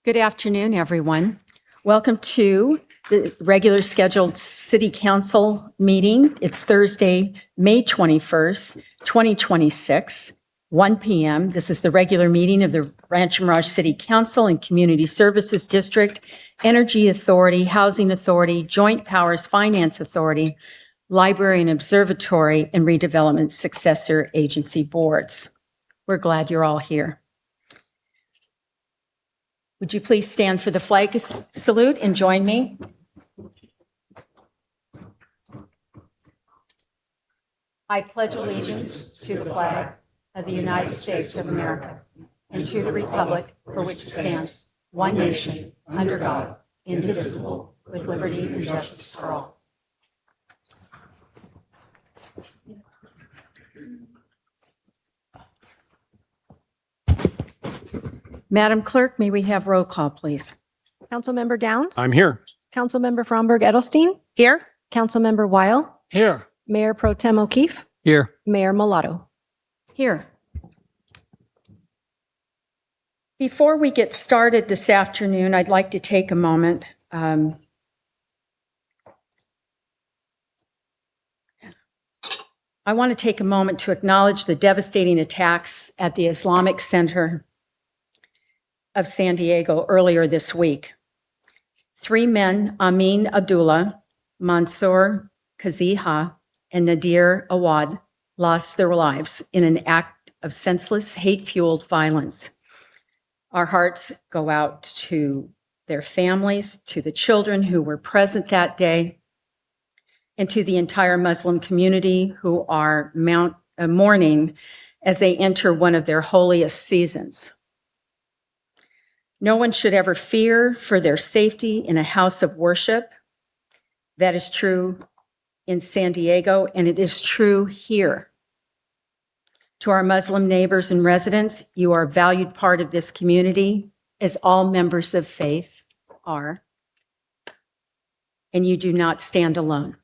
Good afternoon, everyone. Welcome to the regular scheduled City Council meeting. It's Thursday, May 21st, 2026, 1 p.m. This is the regular meeting of the Rancho Mirage City Council and Community Services District, Energy Authority, Housing Authority, Joint Powers Finance Authority, Library and Observatory, and Redevelopment Successor Agency Boards. We're glad you're all here. Would you please stand for the flag salute and join me? I pledge allegiance to the flag of the United States of America and to the republic for which it stands, one nation, under God, indivisible, with liberty and justice for all. Madam Clerk, may we have roll call, please? Councilmember Downs? I'm here. Councilmember Fromberg-Edelstein? Here. Councilmember Weil? Here. Mayor Pro Tem O'Keefe? Here. Mayor Mulatto? Here. Before we get started this afternoon, I'd like to take a moment. I want to take a moment to acknowledge the devastating attacks at the Islamic Center of San Diego earlier this week. 3 men, Amin Abdullah, Mansour Kaziha, and Nadir Awad, lost their lives in an act of senseless, hate-fueled violence. Our hearts go out to their families, to the children who were present that day, and to the entire Muslim community who are mourning as they enter one of their holiest seasons. No one should ever fear for their safety in a house of worship. That is true in San Diego, and it is true here. To our Muslim neighbors and residents, you are a valued part of this community, as all members of faith are, and you do not stand alone.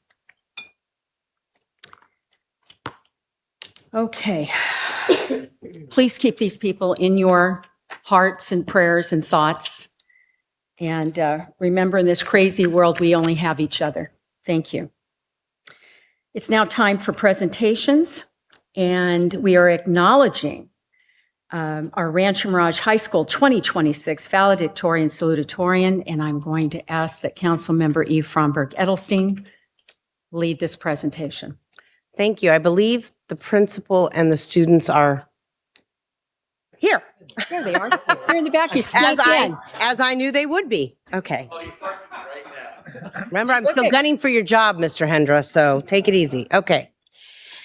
Okay. Please keep these people in your hearts and prayers and thoughts. And remember, in this crazy world, we only have each other. Thank you. It's now time for presentations, and we are acknowledging our Rancho Mirage High School 2026 valedictorian salutatorian, and I'm going to ask that Councilmember Eve Fromberg-Edelstein lead this presentation. Thank you. I believe the principal and the students are here. There they are. They're in the back. You snuck in. As I knew they would be. Okay. Oh, he's talking right now. Remember, I'm still gunning for your job, Mr. Hendra, so take it easy. Okay.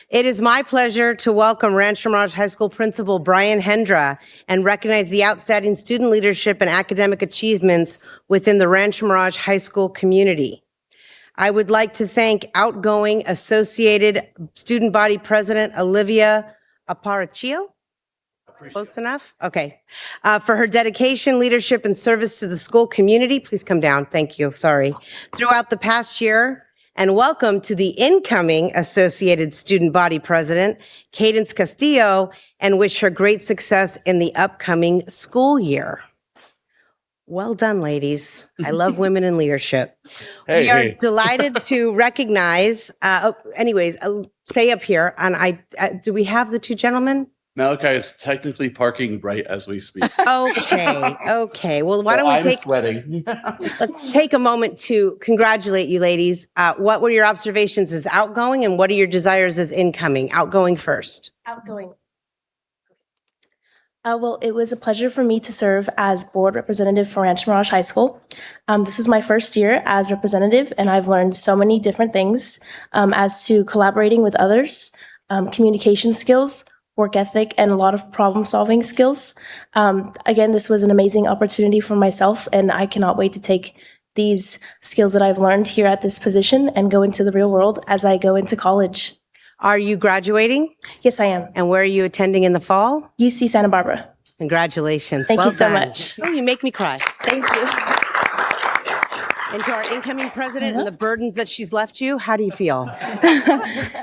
It is my pleasure to welcome Rancho Mirage High School Principal Brian Hendra and recognize the outstanding student leadership and academic achievements within the Rancho Mirage High School community. I would like to thank outgoing Associated Student Body President Olivia Aparicio. Close enough? Okay. For her dedication, leadership, and service to the school community. Please come down. Thank you. Sorry. Throughout the past year, and welcome to the incoming Associated Student Body President, Cadence Castillo, and wish her great success in the upcoming school year. Well done, ladies. I love women in leadership. We are delighted to recognize, say up here, and do we have the two gentlemen? Malachi is technically parking right as we speak. Okay. Well, why don't we take sweating. Let's take a moment to congratulate you, ladies. What were your observations as outgoing, and what are your desires as incoming? Outgoing first. Outgoing. Well, it was a pleasure for me to serve as board representative for Rancho Mirage High School. This was my first year as representative, and I've learned so many different things as to collaborating with others, communication skills, work ethic, and a lot of problem-solving skills. Again, this was an amazing opportunity for myself, and I cannot wait to take these skills that I've learned here at this position and go into the real world as I go into college. Are you graduating? Yes, I am. And where are you attending in the fall? UC Santa Barbara. Congratulations. Thank well you so done. much. Oh, you make me cry. Thank you. And to our incoming president and the burdens that she's left you, how do you feel?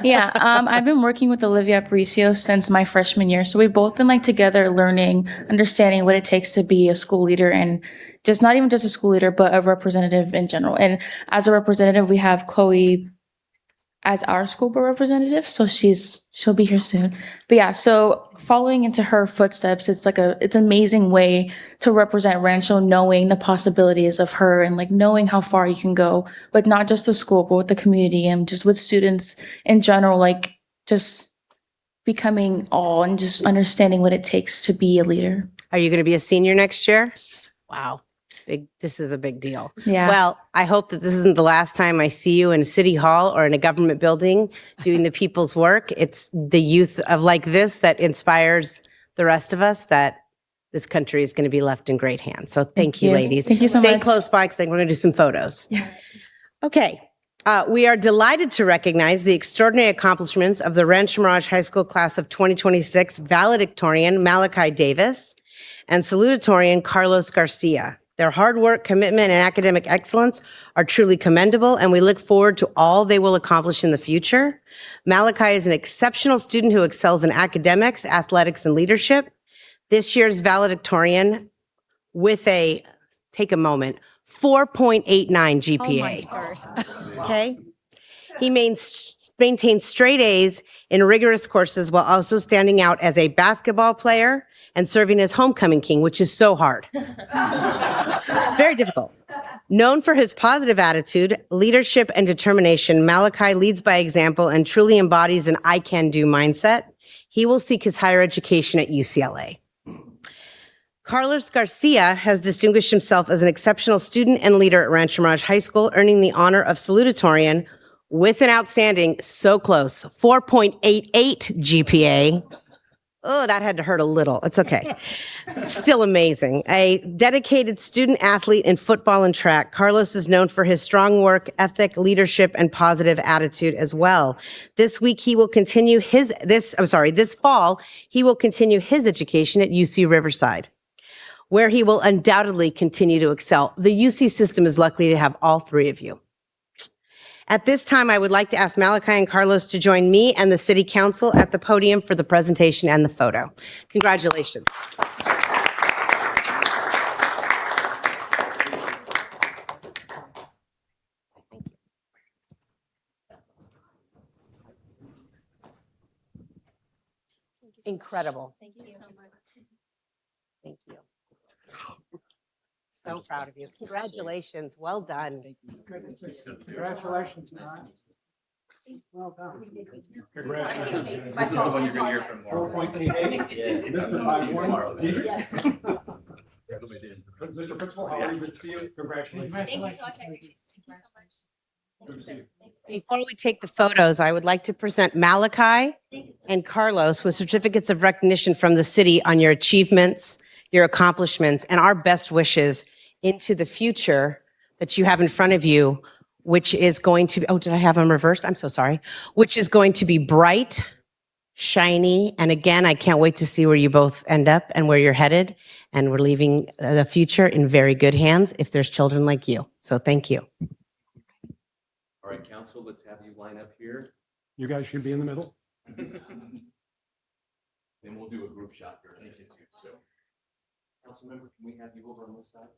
Yeah, I've been working with Olivia Aparicio since my freshman year. So we've both been like together learning, understanding what it takes to be a school leader and just not even just a school leader, but a representative in general. And as a representative, we have Chloe as our school board representative. So she'll be here soon. But yeah, so following into her footsteps, it's an amazing way to represent Rancho, knowing the possibilities of her and like knowing how far you can go with not just the school, but with the community and just with students in general, like just becoming all and just understanding what it takes to be a leader. Are you going to be a senior next year? Wow. This is a big deal. Yeah. Well, I hope that this isn't the last time I see you in City Hall or in a government building doing the people's work. It's the youth of like this that inspires the rest of us that this country is going to be left in great hands. So thank you, ladies. Thank you so Stay much. close by because we're going to do some photos. Yeah. Okay. We are delighted to recognize the extraordinary accomplishments of the Rancho Mirage High School class of 2026 valedictorian Malachi Davis and salutatorian Carlos Garcia. Their hard work, commitment, and academic excellence are truly commendable, and we look forward to all they will accomplish in the future. Malachi is an exceptional student who excels in academics, athletics, and leadership. This year's valedictorian with take a moment, 4.89 GPA. Oh, my stars. Okay? He maintains straight A's in rigorous courses while also standing out as a basketball player and serving as homecoming king, which is so hard. Very difficult. Known for his positive attitude, leadership, and determination, Malachi leads by example and truly embodies an I can do mindset. He will seek his higher education at UCLA. Carlos Garcia has distinguished himself as an exceptional student and leader at Rancho Mirage High School, earning the honor of salutatorian with an outstanding, so close, 4.88 GPA. Oh, that had to hurt a little. It's okay. Still amazing. A dedicated student athlete in football and track, Carlos is known for his strong work ethic, leadership, and positive attitude as well. This fall, he will continue his education at UC Riverside, where he will undoubtedly continue to excel. The UC system is lucky to have all three of you. At this time, I would like to ask Malachi and Carlos to join me and the City Council at the podium for the presentation and the photo. Congratulations. Incredible. Thank you so much. Thank you. So proud of you. Congratulations. Well done. Congratulations, man. Well done. This is the one you're going to hear from more. 4.88. Mr. See you tomorrow, then. Yes. Mr. Principal, how are you? Good to see you. Congratulations. Thank you so much. I appreciate it. Thank you so much. Good to see you. Before we take the photos, I would like to present Malachi and Carlos with certificates of recognition from the city on your achievements, your accomplishments, and our best wishes into the future that you have in front of you, which is going to be, oh, did I have them reversed? I'm so sorry. Which is going to be bright, shiny, and again, I can't wait to see where you both end up and where you're headed. And we're leaving the future in very good hands if there's children like you. So thank you. All right, council, let's have you line up here. You guys should be in the middle. Then we'll do a group shot here. Thank you too. So, council member, can we have you over on this side?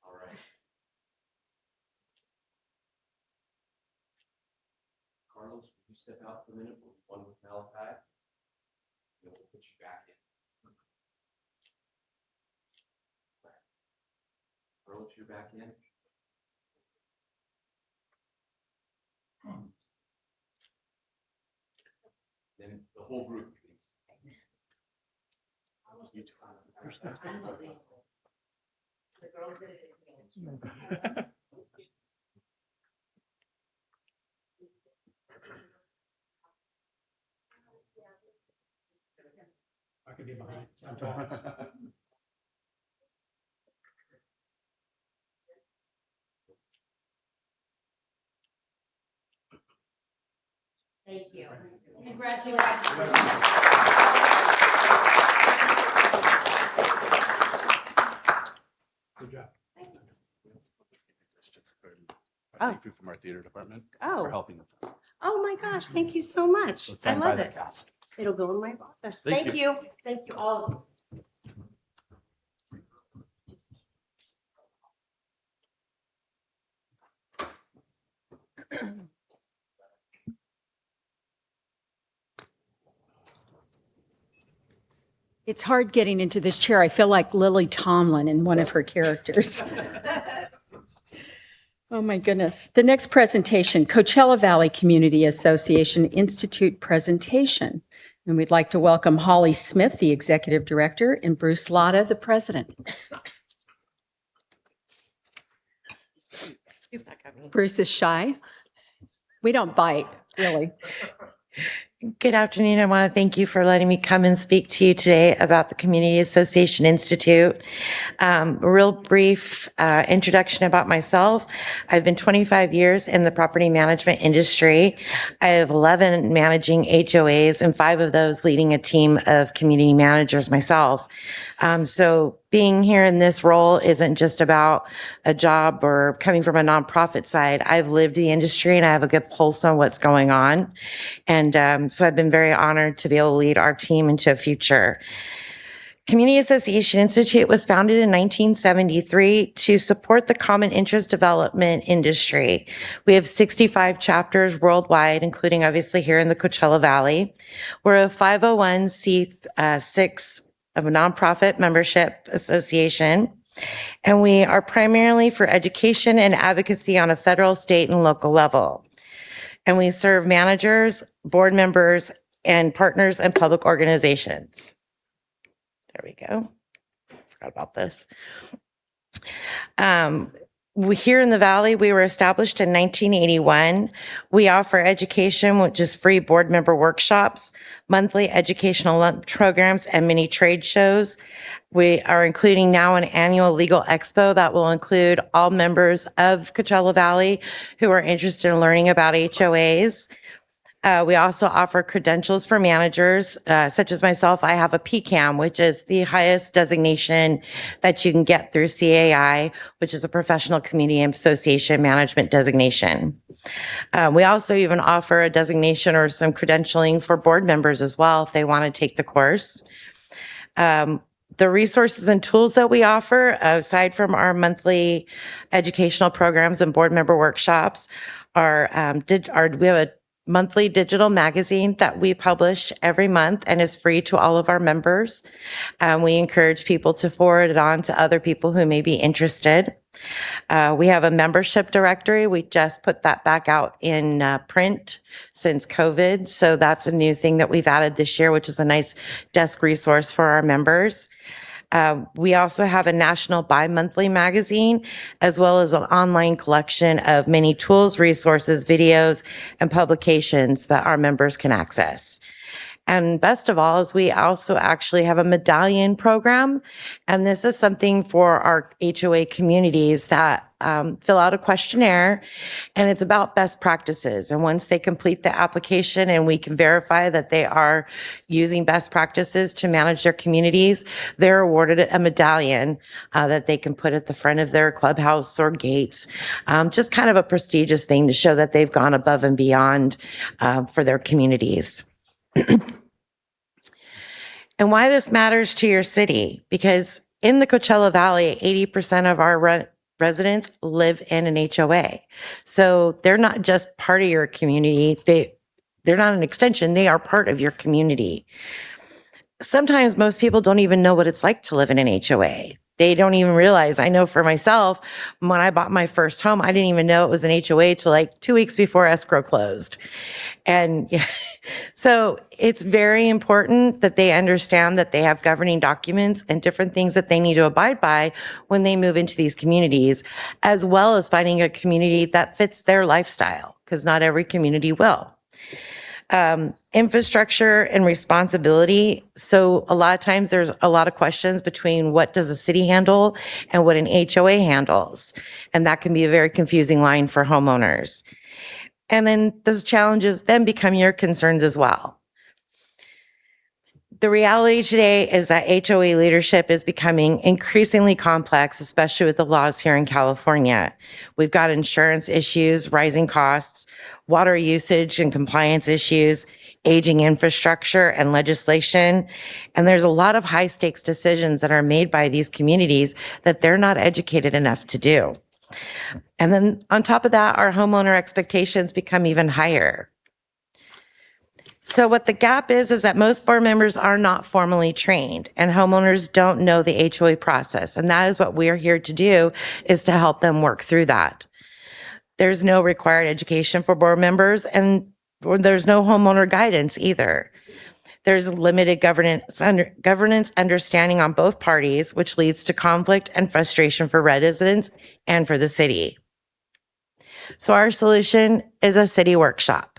All right. Carlos, will you step out for a minute? We'll do one with Malachi. Then we'll put you back in. Carlos, you're back in. Then the whole group, please. You two. I could be behind. I'm talking. Thank you. Good job. Oh. thank you from our theater department Oh. for helping with that. Oh my gosh, thank you so much. So it's I signed by love the it. cast. It'll go in my office. Thank Thank you. Thank you all of you. It's hard getting into this chair. I feel like Lily Tomlin in one of her characters. Oh my goodness. The next presentation, Coachella Valley Community Association Institute presentation. And we'd like to welcome Holly Smith, the Executive Director, and Bruce Latta, the President. He's not coming. Bruce is shy. We don't bite, really. Good afternoon. I want to thank you for letting me come and speak to you today about the Community Association Institute. A real brief introduction about myself. I've been 25 years in the property management industry. I have 11 managing HOAs and 5 of those leading a team of community managers myself. So being here in this role isn't just about a job or coming from a nonprofit side. I've lived the industry and I have a good pulse on what's going on. And so I've been very honored to be able to lead our team into a future. Community Association Institute was founded in 1973 to support the common interest development industry. We have 65 chapters worldwide, including obviously here in the Coachella Valley. We're a 501c6 of a nonprofit membership association, and we are primarily for education and advocacy on a federal, state, and local level. And we serve managers, board members, and partners and public organizations. There we go. Forgot about this. Here in the Valley, we were established in 1981. We offer education, which is free board member workshops, monthly educational lunch programs, and many trade shows. We are including now an annual legal expo that will include all members of Coachella Valley who are interested in learning about HOAs. We also offer credentials for managers, such as myself. I have a PCAM, which is the highest designation that you can get through CAI, which is a professional community association management designation. We also even offer a designation or some credentialing for board members as well if they want to take the course. The resources and tools that we offer, aside from our monthly educational programs and board member workshops, we have a monthly digital magazine that we publish every month and is free to all of our members. We encourage people to forward it on to other people who may be interested. We have a membership directory. We just put that back out in print since COVID. So that's a new thing that we've added this year, which is a nice desk resource for our members. We also have a national bi-monthly magazine, as well as an online collection of many tools, resources, videos, and publications that our members can access. And best of all is we also actually have a medallion program. And this is something for our HOA communities that fill out a questionnaire, and it's about best practices. And once they complete the application and we can verify that they are using best practices to manage their communities, they're awarded a medallion that they can put at the front of their clubhouse or gates. Just kind of a prestigious thing to show that they've gone above and beyond for their communities. And why this matters to your city, because in the Coachella Valley, 80% of our residents live in an HOA. So they're not just part of your community. They're not an extension. They are part of your community. Sometimes most people don't even know what it's like to live in an HOA. They don't even realize. I know for myself, when I bought my first home, I didn't even know it was an HOA till like 2 weeks before escrow closed. And yeah, so it's very important that they understand that they have governing documents and different things that they need to abide by when they move into these communities, as well as finding a community that fits their lifestyle, because not every community will. Infrastructure and responsibility. So a lot of times there's a lot of questions between what does a city handle and what an HOA handles. And that can be a very confusing line for homeowners. And then those challenges then become your concerns as well. The reality today is that HOA leadership is becoming increasingly complex, especially with the laws here in California. We've got insurance issues, rising costs, water usage and compliance issues, aging infrastructure and legislation. And there's a lot of high stakes decisions that are made by these communities that they're not educated enough to do. And then on top of that, our homeowner expectations become even higher. So what the gap is that most board members are not formally trained and homeowners don't know the HOA process. And that is what we're here to do, is to help them work through that. There's no required education for board members, and there's no homeowner guidance either. There's limited governance understanding on both parties, which leads to conflict and frustration for residents and for the city. So our solution is a city workshop.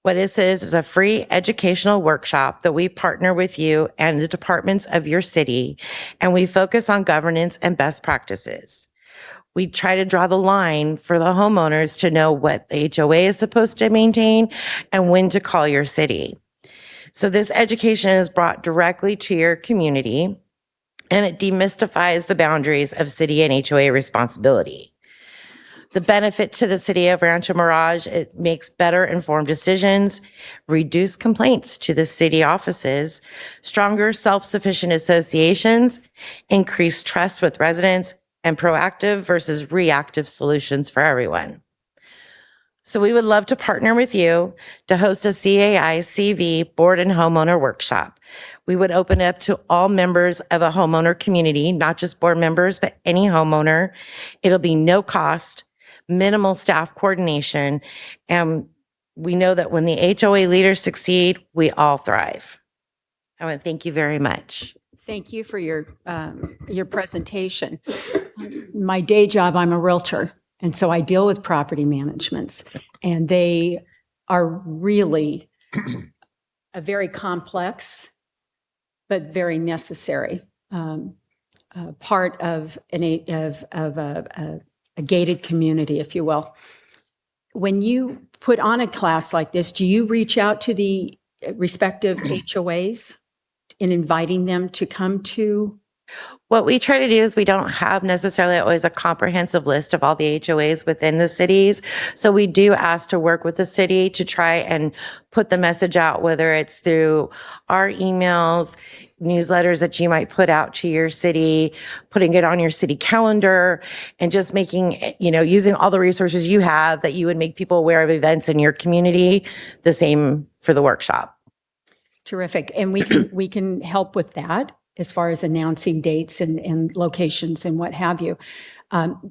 What this is a free educational workshop that we partner with you and the departments of your city, and we focus on governance and best practices. We try to draw the line for the homeowners to know what the HOA is supposed to maintain and when to call your city. So this education is brought directly to your community, and it demystifies the boundaries of city and HOA responsibility. The benefit to the city of Rancho Mirage, it makes better informed decisions, reduce complaints to the city offices, stronger self-sufficient associations, increased trust with residents, and proactive versus reactive solutions for everyone. So we would love to partner with you to host a CAI CV board and homeowner workshop. We would open it up to all members of a homeowner community, not just board members, but any homeowner. It'll be no cost, minimal staff coordination, and we know that when the HOA leaders succeed, we all thrive. I want to thank you very much. Thank you for your presentation. My day job, I'm a realtor, and so I deal with property managements, and they are really a very complex but very necessary part of a gated community, if you will. When you put on a class like this, do you reach out to the respective HOAs in inviting them to come to? What we try to do is we don't have necessarily always a comprehensive list of all the HOAs within the cities. So we do ask to work with the city to try and put the message out, whether it's through our emails, newsletters that you might put out to your city, putting it on your city calendar, and just making, using all the resources you have that you would make people aware of events in your community. The same for the workshop. Terrific. And we can help with that as far as announcing dates and locations and what have you.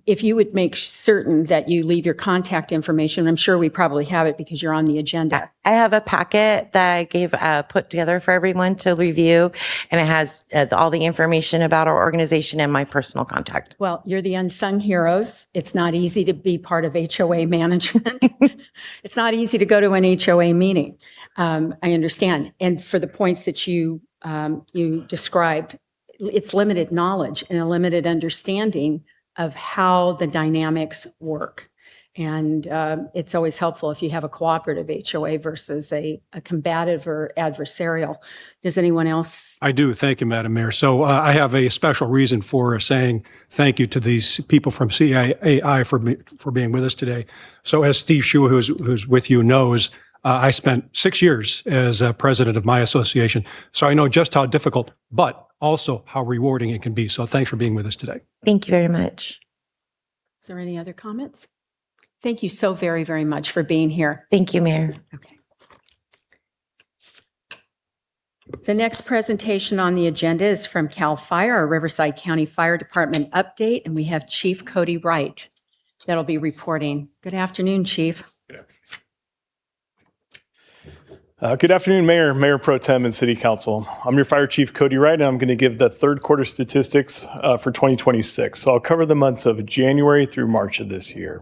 If you would make certain that you leave your contact information, I'm sure we probably have it because you're on the agenda. I have a packet that I gave put together for everyone to review, and it has all the information about our organization and my personal contact. Well, you're the unsung heroes. It's not easy to be part of HOA management. It's not easy to go to an HOA meeting. I understand. And for the points that you described, it's limited knowledge and a limited understanding of how the dynamics work. And it's always helpful if you have a cooperative HOA versus a combative or adversarial. Does anyone else? I do. Thank you, Madam Mayor. So I have a special reason for saying thank you to these people from CAI for being with us today. So as Steve Shua, who's with you, knows, I spent 6 years as president of my association. So I know just how difficult, but also how rewarding it can be. So thanks for being with us today. Thank you very much. Is there any other comments? Thank you so very, very much for being here. Thank you, Mayor. Okay. The next presentation on the agenda is from CAL FIRE, our Riverside County Fire Department update, and we have Chief Cody Wright that'll be reporting. Good afternoon, Chief. Good afternoon, Mayor Pro Tem, and City Council. I'm your Fire Chief, Cody Wright, and I'm going to give the third quarter statistics for 2026. So I'll cover the months of January through March of this year.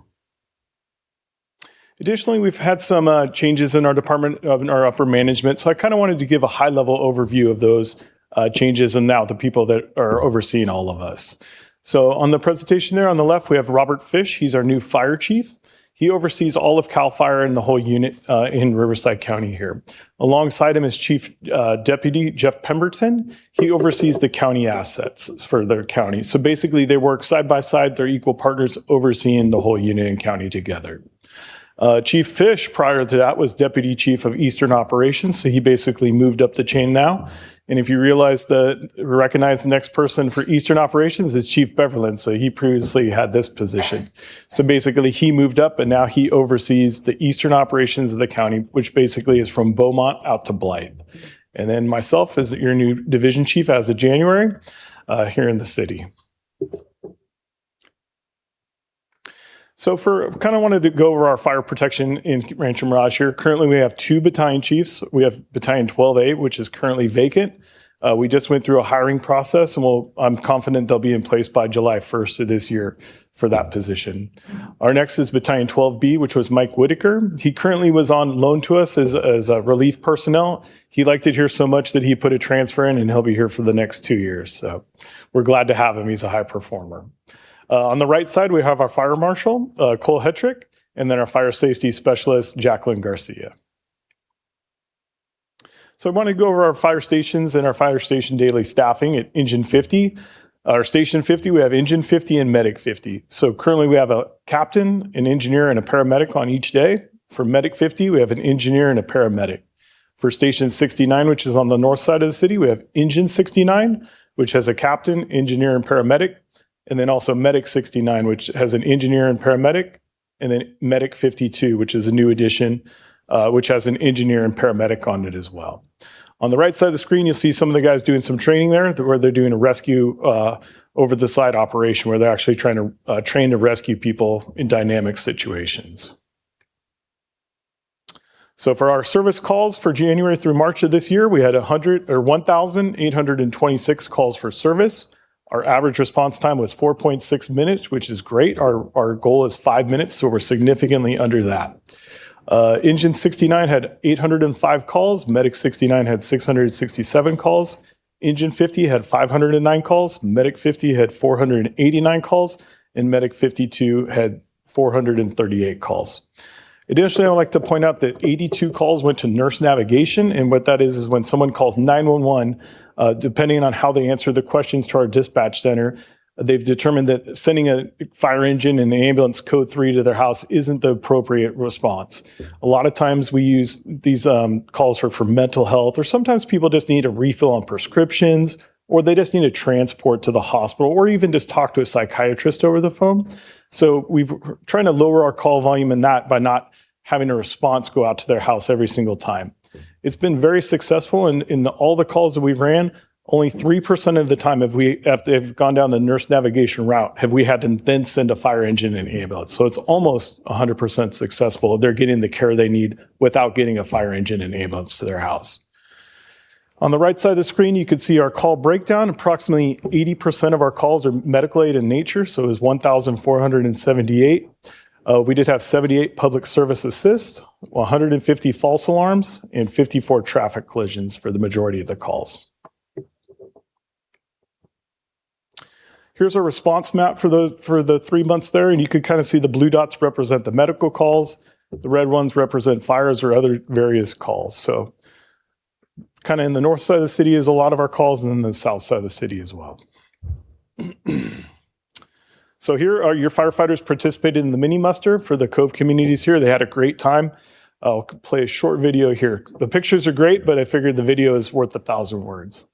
Additionally, we've had some changes in our department, in our upper management. So I kind of wanted to give a high-level overview of those changes and now the people that are overseeing all of us. So on the presentation there on the left, we have Robert Fish. He's our new Fire Chief. He oversees all of CAL FIRE and the whole unit in Riverside County here. Alongside him is Chief Deputy Jeff Pemberton. He oversees the county assets for their county. So basically they work side by side. They're equal partners overseeing the whole unit and county together. Chief Fish, prior to that, was Deputy Chief of Eastern Operations. So he basically moved up the chain now. And if you recognize the next person for Eastern Operations is Chief Beverland. So he previously had this position. So basically he moved up and now he oversees the Eastern Operations of the county, which basically is from Beaumont out to Blythe. And then myself as your new division chief as of January here in the city. So kind of wanted to go over our fire protection in Rancho Mirage here. Currently, we have 2 battalion chiefs. We have Battalion 12A, which is currently vacant. We just went through a hiring process, and I'm confident they'll be in place by July 1st of this year for that position. Our next is Battalion 12B, which was Mike Whitaker. He currently was on loan to us as a relief personnel. He liked it here so much that he put a transfer in, and he'll be here for the next 2 years. So we're glad to have him. He's a high performer. On the right side, we have our fire marshal, Cole Hetrick, and then our fire safety specialist, Jacqueline Garcia. So I want to go over our fire stations and our fire station daily staffing at Engine 50. Our Station 50, we have Engine 50 and Medic 50. So currently we have a captain, an engineer, and a paramedic on each day. For Medic 50, we have an engineer and a paramedic. For Station 69, which is on the north side of the city, we have Engine 69, which has a captain, engineer, and paramedic. And then also Medic 69, which has an engineer and paramedic, and then Medic 52, which is a new addition, which has an engineer and paramedic on it as well. On the right side of the screen, you'll see some of the guys doing some training there, where they're doing a rescue over the side operation, where they're actually trying to train to rescue people in dynamic situations. So for our service calls for January through March of this year, we had 1,826 calls for service. Our average response time was 4.6 minutes, which is great. Our goal is 5 minutes, so we're significantly under that. Engine 69 had 805 calls. Medic 69 had 667 calls. Engine 50 had 509 calls. Medic 50 had 489 calls. And Medic 52 had 438 calls. Additionally, I would like to point out that 82 calls went to nurse navigation, and what that is when someone calls 911, depending on how they answer the questions to our dispatch center, they've determined that sending a fire engine and an ambulance code 3 to their house isn't the appropriate response. A lot of times we use these calls for mental health, or sometimes people just need a refill on prescriptions, or they just need a transport to the hospital, or even just talk to a psychiatrist over the phone. So we've trying to lower our call volume in that by not having a response go out to their house every single time. It's been very successful, and in all the calls that we've ran, only 3% of the time if they've gone down the nurse navigation route, have we had to then send a fire engine and ambulance. So it's almost 100% successful. They're getting the care they need without getting a fire engine and ambulance to their house. On the right side of the screen, you can see our call breakdown. Approximately 80% of our calls are medical aid in nature, so it was 1,478. We did have 78 public service assists, 150 false alarms, and 54 traffic collisions for the majority of the calls. Here's our response map for the 3 months there, and you can kind of see the blue dots represent the medical calls. The red ones represent fires or other various calls. So kind of in the north side of the city is a lot of our calls, and then the south side of the city as well. So here are your firefighters participated in the mini muster for the Cove communities here. They had a great time. I'll play a short video here. The pictures are great, but I figured the video is worth 1,000 words.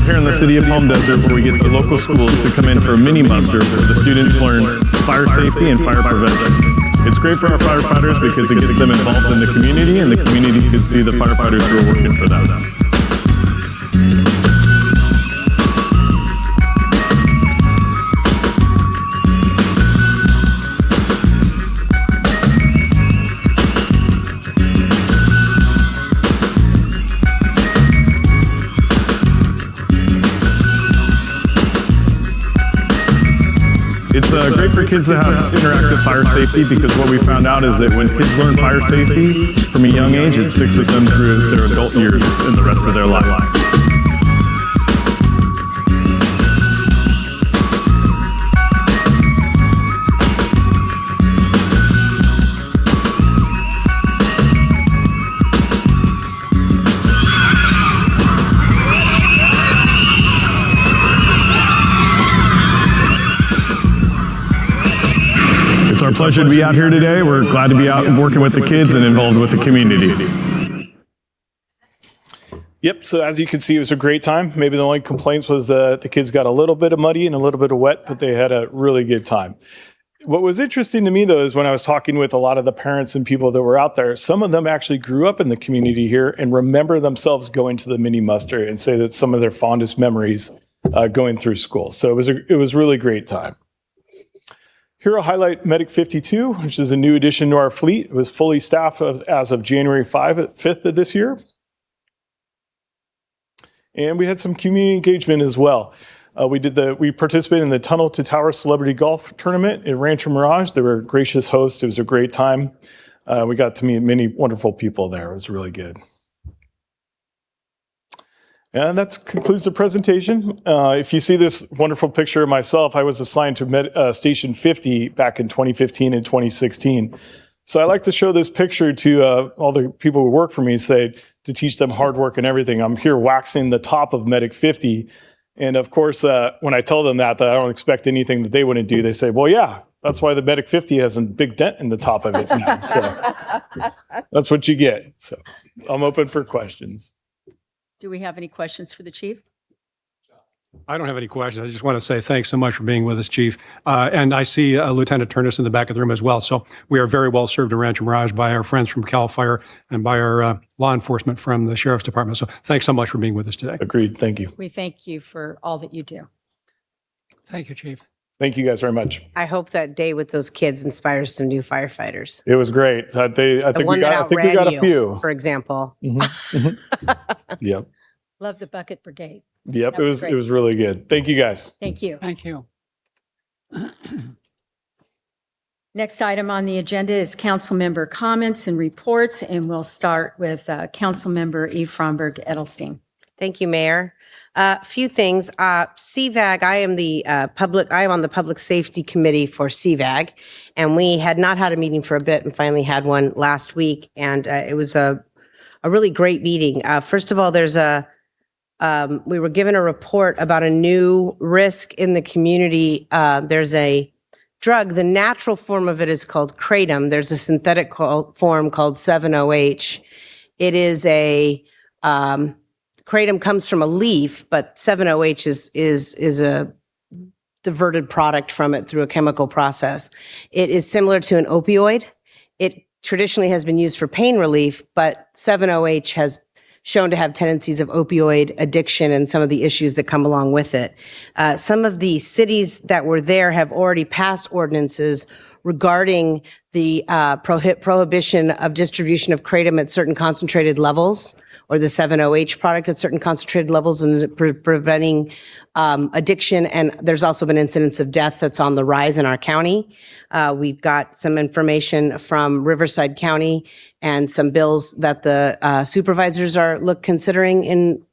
Here in the city of Palm Desert, where we get the local schools to come in for a mini muster where the students learn fire safety and fire prevention. It's great for our firefighters because it gets them involved in the community, and the community can see the firefighters who are working for them. It's great for kids to have interactive fire safety because what we found out is that when kids learn fire safety from a young age, it sticks with them through their adult years and the rest of their life. It's our pleasure to be out here today. We're glad to be out and working with the kids and involved with the community. Yep, so as you can see, it was a great time. Maybe the only complaints was that the kids got a little bit of muddy and a little bit of wet, but they had a really good time. What was interesting to me, though, is when I was talking with a lot of the parents and people that were out there, some of them actually grew up in the community here and remember themselves going to the mini muster and say that some of their fondest memories going through school. So it was really great time. Here I'll highlight Medic 52, which is a new addition to our fleet. It was fully staffed as of January 5th of this year. And we had some community engagement as well. We participated in the Tunnel to Tower Celebrity Golf Tournament at Rancho Mirage. They were gracious hosts. It was a great time. We got to meet many wonderful people there. It was really good. And that concludes the presentation. If you see this wonderful picture of myself, I was assigned to Station 50 back in 2015 and 2016. So I like to show this picture to all the people who work for me, to teach them hard work and everything. I'm here waxing the top of Medic 50. And of course, when I tell them that I don't expect anything that they wouldn't do, they say, well, yeah, that's why the Medic 50 has a big dent in the top of it now. So that's what you get. So I'm open for questions. Do we have any questions for the chief? I don't have any questions. I just want to say thanks so much for being with us, Chief. And I see Lieutenant Turnus in the back of the room as well. So we are very well served in Rancho Mirage by our friends from CAL FIRE and by our law enforcement from the Sheriff's Department. So thanks so much for being with us today. Agreed. Thank you. We thank you for all that you do. Thank you, Chief. Thank you guys very much. I hope that day with those kids inspires some new firefighters. It was great. I think we got a few. For example. Yep. Love the Bucket Brigade. Yep. That was It was really good. Thank you guys. Thank you. Thank you. Next item on the agenda is council member comments and reports, and we'll start with council member Eve Fromberg Edelstein. Thank you, Mayor. A few things. CVAG, I am on the Public Safety Committee for CVAG, and we had not had a meeting for a bit and finally had one last week, and it was a really great meeting. First of all, we were given a report about a new risk in the community. There's a drug, the natural form of it is called kratom. There's a synthetic form called 7-OH. It is kratom comes from a leaf, but 7-OH is a diverted product from it through a chemical process. It is similar to an opioid. It traditionally has been used for pain relief, but 7-OH has shown to have tendencies of opioid addiction and some of the issues that come along with it. Some of the cities that were there have already passed ordinances regarding the prohibition of distribution of kratom at certain concentrated levels, or the 7-OH product at certain concentrated levels, and preventing addiction. And there's also been incidents of death that's on the rise in our county. We've got some information from Riverside County and some bills that the supervisors are considering in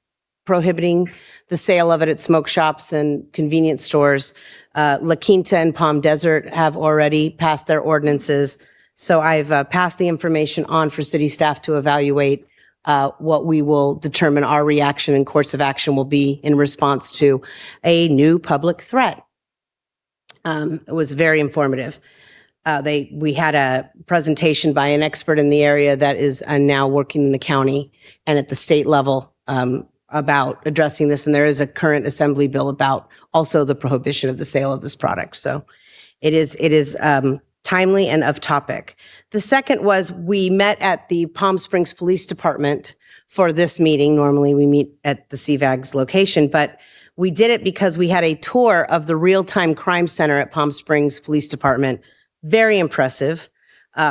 prohibiting the sale of it at smoke shops and convenience stores. La Quinta and Palm Desert have already passed their ordinances. So I've passed the information on for city staff to evaluate what we will determine our reaction and course of action will be in response to a new public threat. It was very informative. We had a presentation by an expert in the area that is now working in the county and at the state level about addressing this. And there is a current assembly bill about also the prohibition of the sale of this product. So it is timely and of topic. The second was we met at the Palm Springs Police Department for this meeting. Normally we meet at the CVAG's location, but we did it because we had a tour of the real-time crime center at Palm Springs Police Department. Very impressive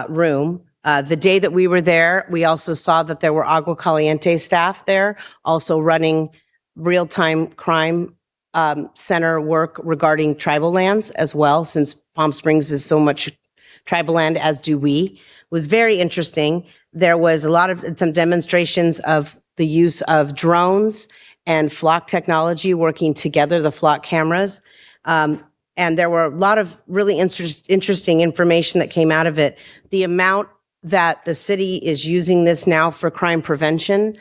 room. The day that we were there, we also saw that there were Agua Caliente staff there, also running real-time crime Center work regarding tribal lands as well, since Palm Springs is so much tribal land, as do we. It was very interesting. There was some demonstrations of the use of drones and flock technology working together, the flock cameras. And there were a lot of really interesting information that came out of it. The amount that the city is using this now for crime prevention,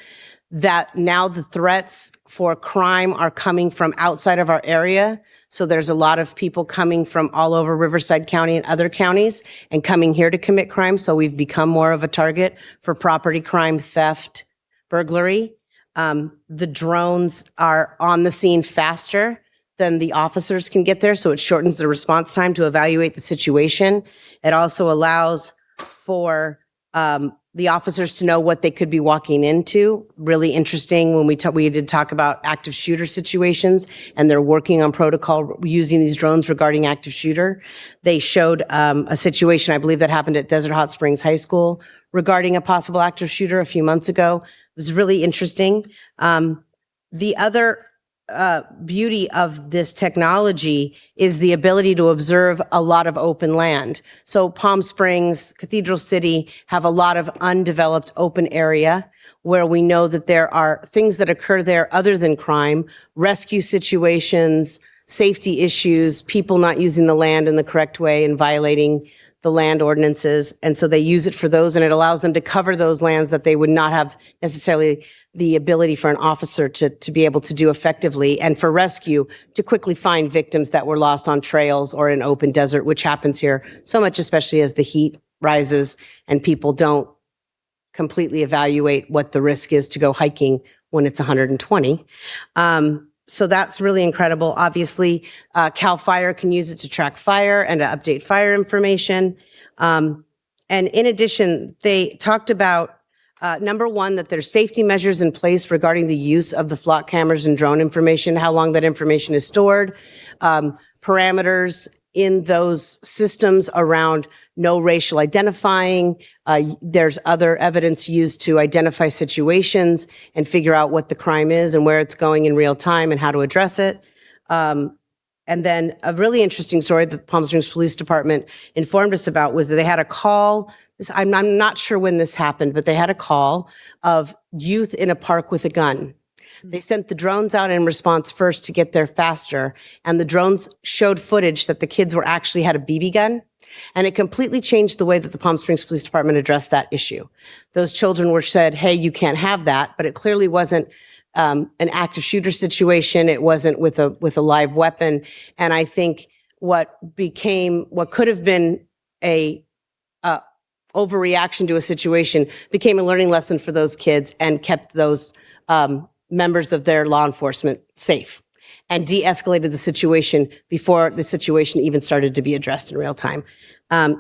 that now the threats for crime are coming from outside of our area. So there's a lot of people coming from all over Riverside County and other counties and coming here to commit crime. So we've become more of a target for property crime, theft, burglary. The drones are on the scene faster than the officers can get there. So it shortens the response time to evaluate the situation. It also allows for the officers to know what they could be walking into. Really interesting when we did talk about active shooter situations, and they're working on protocol using these drones regarding active shooter. They showed a situation, I believe, that happened at Desert Hot Springs High School regarding a possible active shooter a few months ago. It was really interesting. The other beauty of this technology is the ability to observe a lot of open land. So Palm Springs, Cathedral City have a lot of undeveloped open area where we know that there are things that occur there other than crime, rescue situations, safety issues, people not using the land in the correct way and violating the land ordinances. And so they use it for those, and it allows them to cover those lands that they would not have necessarily the ability for an officer to be able to do effectively, and for rescue to quickly find victims that were lost on trails or in open desert, which happens here so much, especially as the heat rises and people don't completely evaluate what the risk is to go hiking when it's 120. So that's really incredible. Obviously, CAL FIRE can use it to track fire and to update fire information. And in addition, they talked about number one, that there's safety measures in place regarding the use of the flock cameras and drone information, how long that information is stored, parameters in those systems around no racial identifying. There's other evidence used to identify situations and figure out what the crime is and where it's going in real time and how to address it. And then a really interesting story that the Palm Springs Police Department informed us about was that they had a call. I'm not sure when this happened, but they had a call of youth in a park with a gun. They sent the drones out in response first to get there faster, and the drones showed footage that the kids actually had a BB gun, and it completely changed the way that the Palm Springs Police Department addressed that issue. Those children were said, hey, you can't have that, but it clearly wasn't an active shooter situation. It wasn't with a live weapon. And I think what could have been a overreaction to a situation became a learning lesson for those kids and kept those members of their law enforcement safe and de-escalated the situation before the situation even started to be addressed in real time.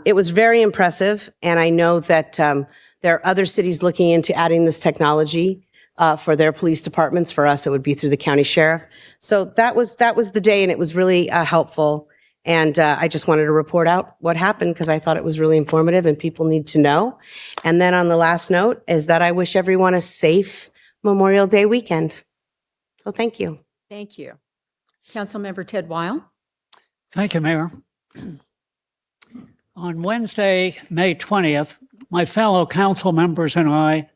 It was very impressive, and I know that there are other cities looking into adding this technology for their police departments. For us, it would be through the county sheriff. So that was the day, and it was really helpful. And I just wanted to report out what happened because I thought it was really informative and people need to know. And then on the last note is that I wish everyone a safe Memorial Day weekend. So thank you. Thank you. Councilmember Ted Weil. Thank you, Mayor. On Wednesday, May 20th, my fellow council members and I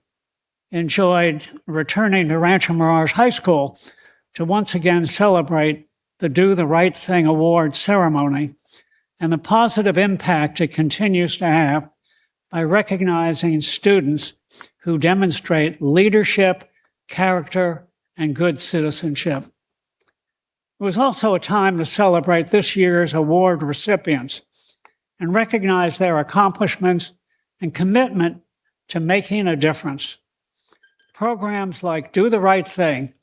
enjoyed returning to Rancho Mirage High School to once again celebrate the Do the Right Thing Award ceremony and the positive impact it continues to have by recognizing students who demonstrate leadership, character, and good citizenship. It was also a time to celebrate this year's award recipients and recognize their accomplishments and commitment to making a difference. Programs like Do the Right Thing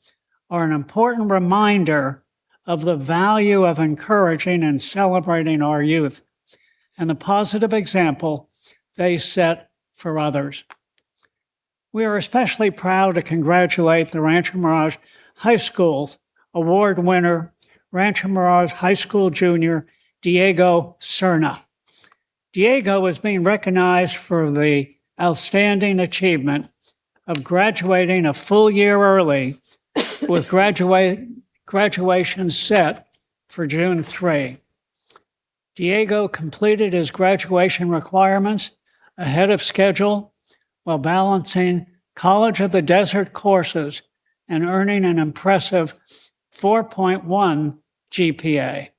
are an important reminder of the value of encouraging and celebrating our youth and the positive example they set for others. We are especially proud to congratulate the Rancho Mirage High School's award winner, Rancho Mirage High School junior Diego Serna. Diego is being recognized for the outstanding achievement of graduating a full year early with graduation graduation set for June 3. Diego completed his graduation requirements ahead of schedule while balancing College of the Desert courses and earning an impressive 4.1 GPA.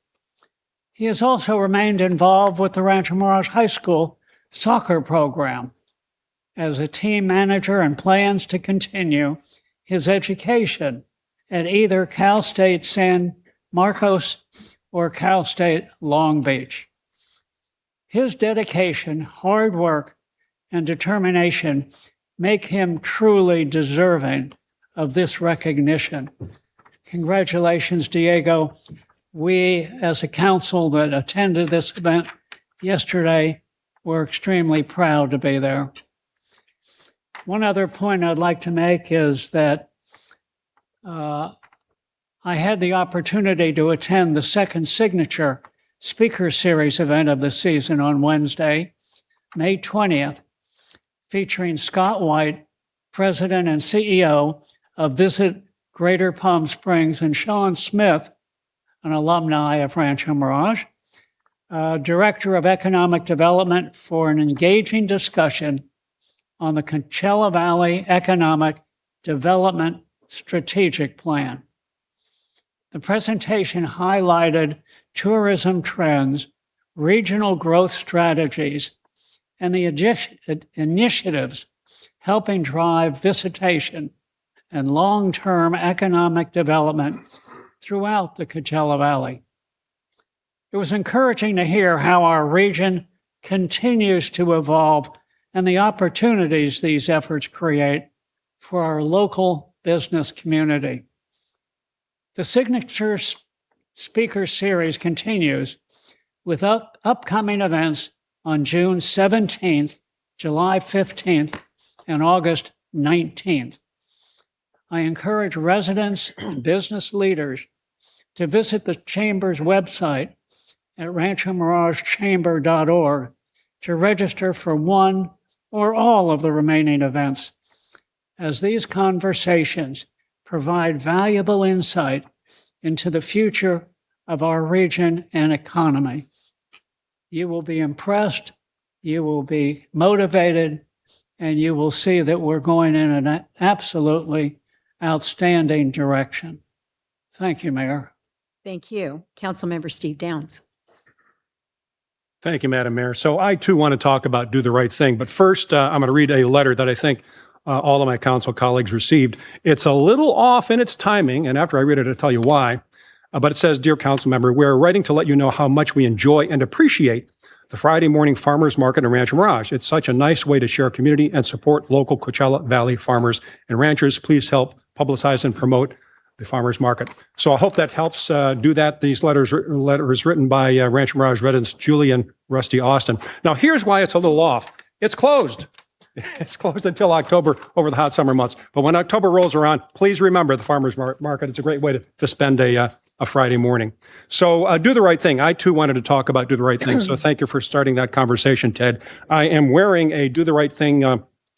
He has also remained involved with the Rancho Mirage High School soccer program as a team manager and plans to continue his education at either Cal State San Marcos or Cal State Long Beach. His dedication, hard work, and determination make him truly deserving of this recognition. Congratulations, Diego. We, as a council that attended this event yesterday, were extremely proud to be there. One other point I'd like to make is that I had the opportunity to attend the second Signature Speaker Series event of the season on Wednesday, May 20th, featuring Scott White, President and CEO of Visit Greater Palm Springs, and Sean Smith, an alumni of Rancho Mirage, Director of Economic Development, for an engaging discussion on the Coachella Valley Economic Development Strategic Plan. The presentation highlighted tourism trends, regional growth strategies, and the initiatives helping drive visitation and long-term economic development throughout the Coachella Valley. It was encouraging to hear how our region continues to evolve and the opportunities these efforts create for our local business community. The Signature Speaker Series continues with upcoming events on June 17th, July 15th, and August 19th. I encourage residents and business leaders to visit the Chamber's website at ranchomiragechamber.org to register for one or all of the remaining events, as these conversations provide valuable insight into the future of our region and economy. You will be impressed, you will be motivated, and you will see that we're going in an absolutely outstanding direction. Thank you, Mayor. Thank you. Councilmember Steve Downs. Thank you, Madam Mayor. So I, too, want to talk about Do the Right Thing. But first, I'm going to read a letter that I think all of my council colleagues received. It's a little off in its timing, and after I read it, I'll tell you why. But it says, Dear Council Member, we're writing to let you know how much we enjoy and appreciate the Friday morning farmers market in Rancho Mirage. It's such a nice way to share community and support local Coachella Valley farmers and ranchers. Please help publicize and promote the farmers market. So I hope that helps do that. These letters written by Rancho Mirage residents Julie and Rusty Austin. Now, here's why it's a little off. It's closed. It's closed until October over the hot summer months. But when October rolls around, please remember the farmers market. It's a great way to spend a Friday morning. So Do the Right Thing. I, too, wanted to talk about Do the Right Thing. So thank you for starting that conversation, Ted. I am wearing a Do the Right Thing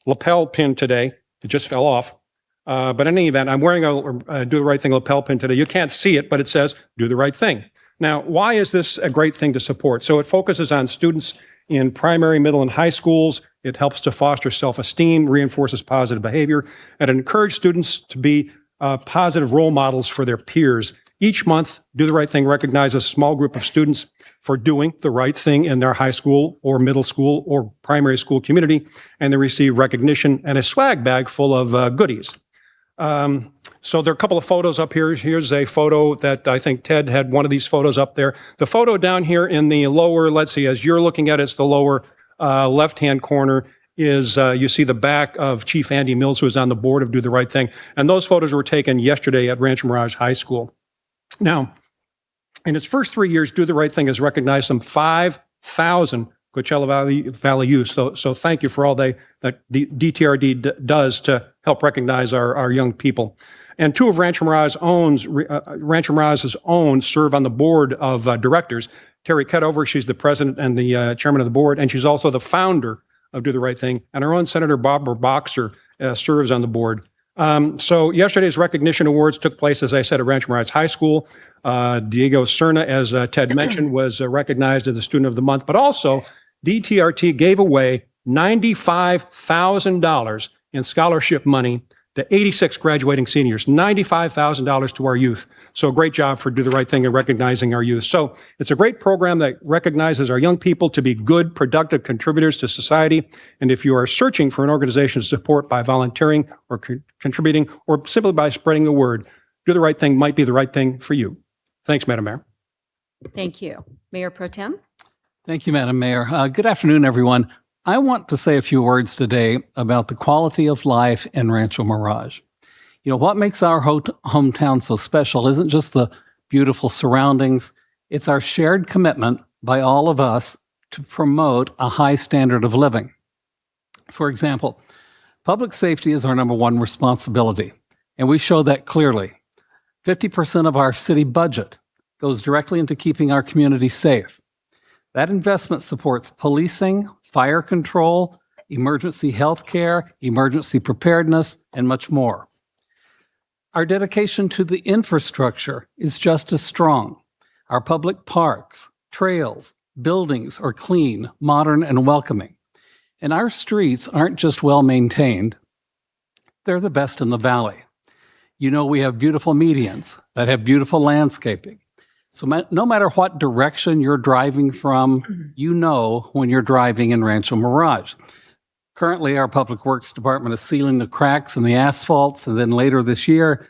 lapel pin today. It just fell off. But in any event, I'm wearing a Do the Right Thing lapel pin today. You can't see it, but it says Do the Right Thing. Now, why is this a great thing to support? So it focuses on students in primary, middle, and high schools. It helps to foster self-esteem, reinforces positive behavior, and encourages students to be positive role models for their peers. Each month, Do the Right Thing recognizes a small group of students for doing the right thing in their high school or middle school or primary school community, and they receive recognition and a swag bag full of goodies. So there are a couple of photos up here. Here's a photo that I think Ted had one of these photos up there. The photo down here in the lower, let's see, as you're looking at it, it's the lower left-hand corner is you see the back of Chief Andy Mills, who is on the board of Do the Right Thing. And those photos were taken yesterday at Rancho Mirage High School. Now, in its first 3 years, Do the Right Thing has recognized some 5,000 Coachella Valley youth. So thank you for all that DTRD does to help recognize our young people. And two of Rancho Mirage's own serve on the board of directors. Terry Ketover, she's the president and the chairman of the board, and she's also the founder of Do the Right Thing. And our own Senator Barbara Boxer serves on the board. So yesterday's recognition awards took place, as I said, at Rancho Mirage High School. Diego Cerna, as Ted mentioned, was recognized as the Student of the Month, but also DTRT gave away $95,000 in scholarship money to 86 graduating seniors, $95,000 to our youth. So a great job for Do the Right Thing and recognizing our youth. So it's a great program that recognizes our young people to be good, productive contributors to society. And if you are searching for an organization to support by volunteering or contributing or simply by spreading the word, Do the Right Thing might be the right thing for you. Thanks, Madam Mayor. Thank you. Mayor Pro Tem? Thank you, Madam Mayor. Good afternoon, everyone. I want to say a few words today about the quality of life in Rancho Mirage. You know, what makes our hometown so special isn't just the beautiful surroundings, it's our shared commitment by all of us to promote a high standard of living. For example, public safety is our number one responsibility, and we show that clearly. 50% of our city budget goes directly into keeping our community safe. That investment supports policing, fire control, emergency health care, emergency preparedness, and much more. Our dedication to the infrastructure is just as strong. Our public parks, trails, buildings are clean, modern, and welcoming. And our streets aren't just well maintained, they're the best in the valley. You know, we have beautiful medians that have beautiful landscaping. So no matter what direction you're driving from, you know when you're driving in Rancho Mirage. Currently, our Public Works Department is sealing the cracks in the asphalts, and then later this year,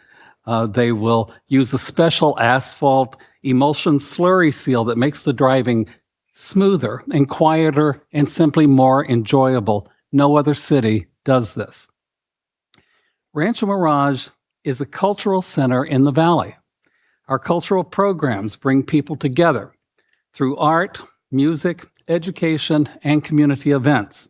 they will use a special asphalt emulsion slurry seal that makes the driving smoother and quieter and simply more enjoyable. No other city does this. Rancho Mirage is a cultural center in the valley. Our cultural programs bring people together through art, music, education, and community events.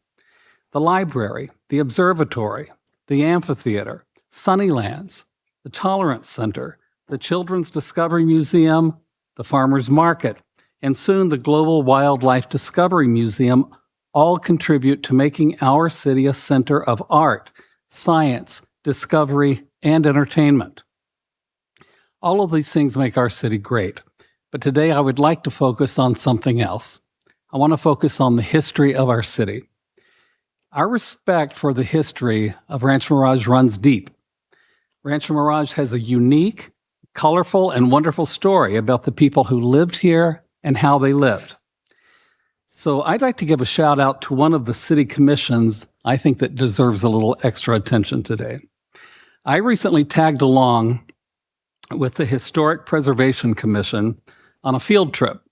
The library, the observatory, the amphitheater, Sunnylands, the Tolerance Center, the Children's Discovery Museum, the Farmers Market, and soon the Global Wildlife Discovery Museum all contribute to making our city a center of art, science, discovery, and entertainment. All of these things make our city great, but today I would like to focus on something else. I want to focus on the history of our city. Our respect for the history of Rancho Mirage runs deep. Rancho Mirage has a unique, colorful, and wonderful story about the people who lived here and how they lived. So I'd like to give a shout out to one of the city commissions I think that deserves a little extra attention today. I recently tagged along with the Historic Preservation Commission on a field trip.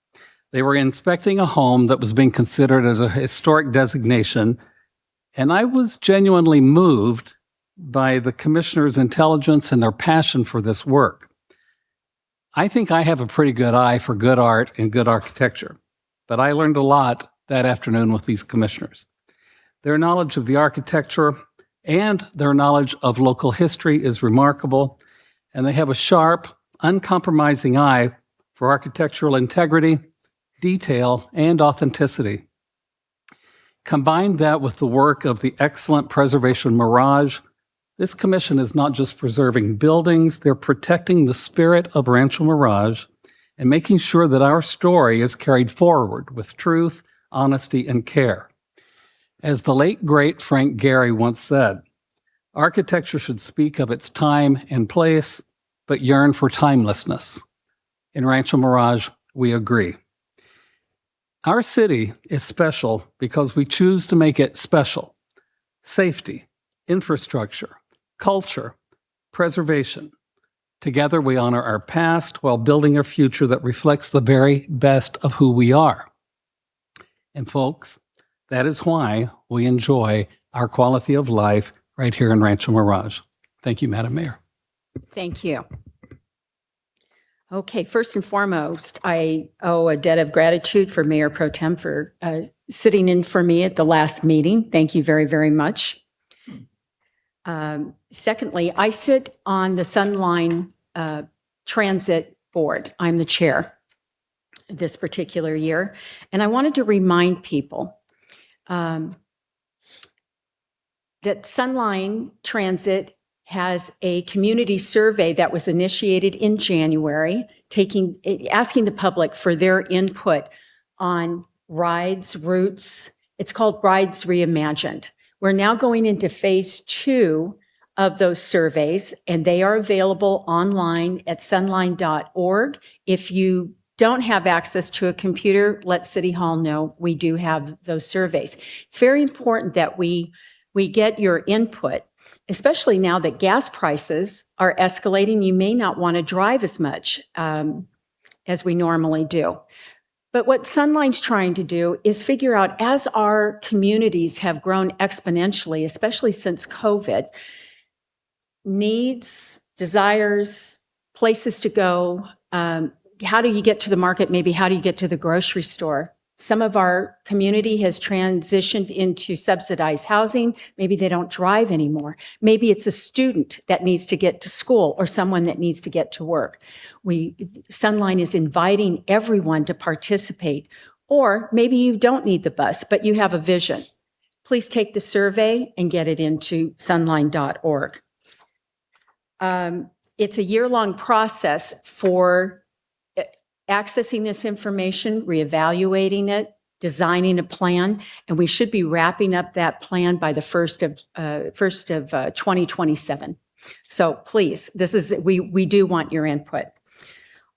They were inspecting a home that was being considered as a historic designation, and I was genuinely moved by the commissioners' intelligence and their passion for this work. I think I have a pretty good eye for good art and good architecture, but I learned a lot that afternoon with these commissioners. Their knowledge of the architecture and their knowledge of local history is remarkable, and they have a sharp, uncompromising eye for architectural integrity, detail, and authenticity. Combine that with the work of the excellent Preservation Mirage, this commission is not just preserving buildings, they're protecting the spirit of Rancho Mirage and making sure that our story is carried forward with truth, honesty, and care. As the late, great Frank Gehry once said, architecture should speak of its time and place, but yearn for timelessness. In Rancho Mirage, we agree. Our city is special because we choose to make it special. Safety, infrastructure, culture, preservation. Together we honor our past while building a future that reflects the very best of who we are. And folks, that is why we enjoy our quality of life right here in Rancho Mirage. Thank you, Madam Mayor. Thank you. Okay, first and foremost, I owe a debt of gratitude for Mayor Pro Tem for sitting in for me at the last meeting. Thank you very, very much. Secondly, I sit on the Sunline Transit Board. I'm the chair this particular year, and I wanted to remind people that Sunline Transit has a community survey that was initiated in January, asking the public for their input on rides, routes. It's called Rides Reimagined. We're now going into phase 2 of those surveys, and they are available online at sunline.org. If you don't have access to a computer, let City Hall know we do have those surveys. It's very important that we get your input, especially now that gas prices are escalating. You may not want to drive as much as we normally do. But what Sunline's trying to do is figure out, as our communities have grown exponentially, especially since COVID, needs, desires, places to go, how do you get to the market? Maybe how do you get to the grocery store? Some of our community has transitioned into subsidized housing. Maybe they don't drive anymore. Maybe it's a student that needs to get to school or someone that needs to get to work. Sunline is inviting everyone to participate. Or maybe you don't need the bus, but you have a vision. Please take the survey and get it into sunline.org. It's a year-long process for accessing this information, reevaluating it, designing a plan, and we should be wrapping up that plan by the first of 2027. So please, we do want your input.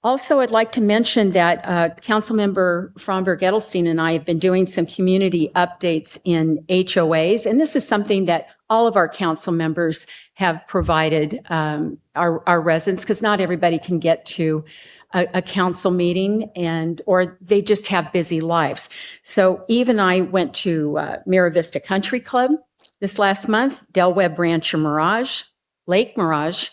Also, I'd like to mention that Councilmember Fromberg-Edelstein and I have been doing some community updates in HOAs, and this is something that all of our council members have provided our residents, because not everybody can get to a council meeting or they just have busy lives. So Eve and I went to Mira Vista Country Club this last month, Del Webb Rancho Mirage, Lake Mirage,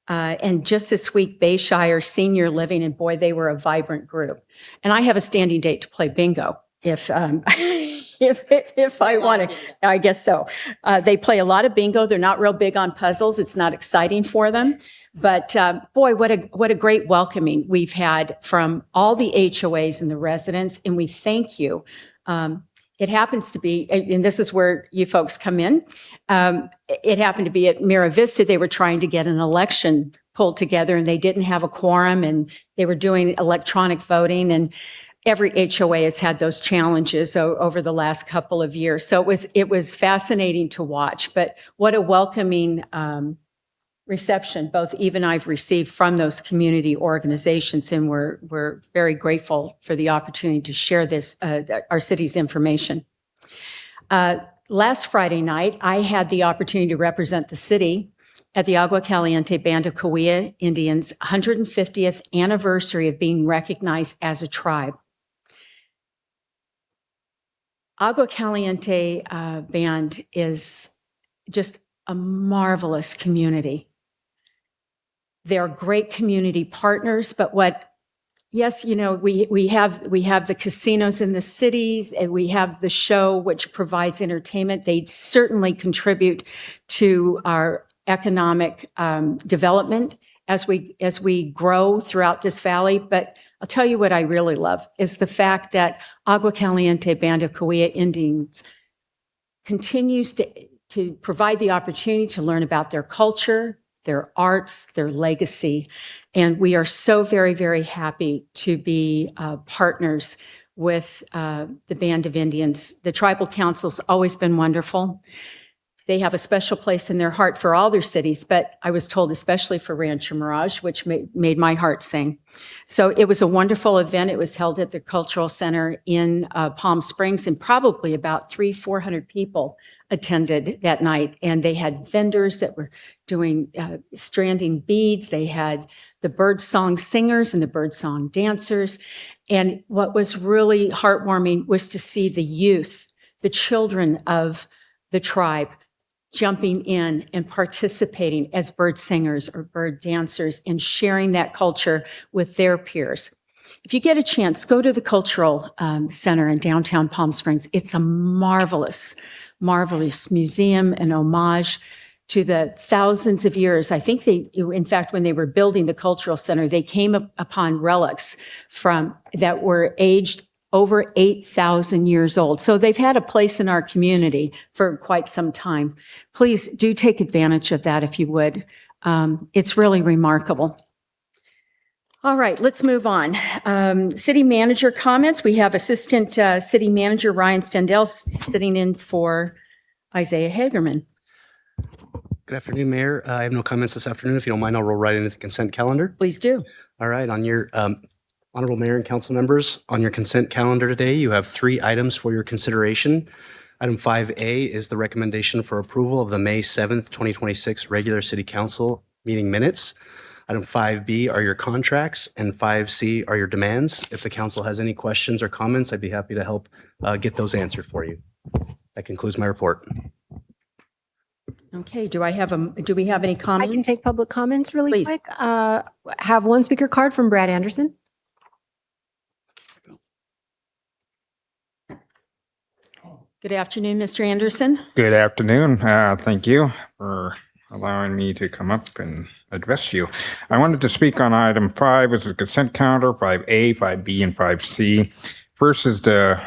and just this week, Bayshire Senior Living, and boy, they were a vibrant group. And I have a standing date to play bingo if I want to, I guess so. They play a lot of bingo. They're not real big on puzzles. It's not exciting for them. But boy, what a great welcoming we've had from all the HOAs and the residents, and we thank you. It happens to be, and this is where you folks come in, it happened to be at Mira Vista. They were trying to get an election pulled together, and they didn't have a quorum, and they were doing electronic voting, and every HOA has had those challenges over the last couple of years. So it was fascinating to watch, but what a welcoming reception both Eve and I've received from those community organizations, and we're very grateful for the opportunity to share this, our city's information. Last Friday night, I had the opportunity to represent the city at the Agua Caliente Band of Cahuilla Indians' 150th anniversary of being recognized as a tribe. Agua Caliente Band is just a marvelous community. They're great community partners, but yes, you know, we have the casinos in the cities, and we have the show which provides entertainment. They certainly contribute to our economic development as we grow throughout this valley. But I'll tell you what I really love is the fact that Agua Caliente Band of Cahuilla Indians continues to provide the opportunity to learn about their culture, their arts, their legacy. And we are so very, very happy to be partners with the Band of Indians. The Tribal Council's always been wonderful. They have a special place in their heart for all their cities, but I was told especially for Rancho Mirage, which made my heart sing. So it was a wonderful event. It was held at the Cultural Center in Palm Springs, and probably about 300-400 people attended that night. And they had vendors that were doing stranding beads. They had the birdsong singers and the birdsong dancers. And what was really heartwarming was to see the youth, the children of the tribe, jumping in and participating as bird singers or bird dancers and sharing that culture with their peers. If you get a chance, go to the Cultural Center in downtown Palm Springs. It's a marvelous, marvelous museum and homage to the thousands of years. I think in fact, when they were building the Cultural Center, they came upon relics that were aged over 8,000 years old. So they've had a place in our community for quite some time. Please do take advantage of that if you would. It's really remarkable. All right, let's move on. City manager comments. We have Assistant City Manager Ryan Stendel sitting in for Isaiah Hagerman. Good afternoon, Mayor. I have no comments this afternoon. If you don't mind, I'll roll right into the consent calendar. Please do. All right, on your honorable mayor and council members, on your consent calendar today, you have 3 items for your consideration. Item 5A is the recommendation for approval of the May 7th, 2026 regular city council meeting minutes. Item 5B are your contracts, and 5C are your demands. If the council has any questions or comments, I'd be happy to help get those answered for you. That concludes my report. Okay, do we have any I comments? can take public comments really Please. quick. Have one speaker card from Brad Anderson. Good afternoon, Mr. Anderson. Good afternoon. Thank you for allowing me to come up and address you. I wanted to speak on item 5, which is the consent calendar, 5A, 5B, and 5C. First is the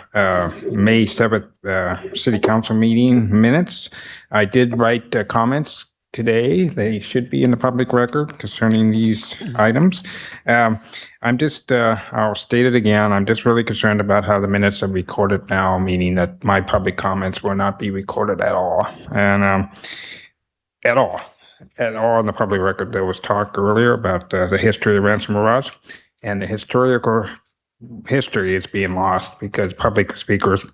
May 7th City Council meeting minutes. I did write comments today. They should be in the public record concerning these items. I'm just, I'll state it again, I'm just really concerned about how the minutes are recorded now, meaning that my public comments will not be recorded at all. And at all in the public record. There was talk earlier about the history of Rancho Mirage, and the historical history is being lost because public speakers,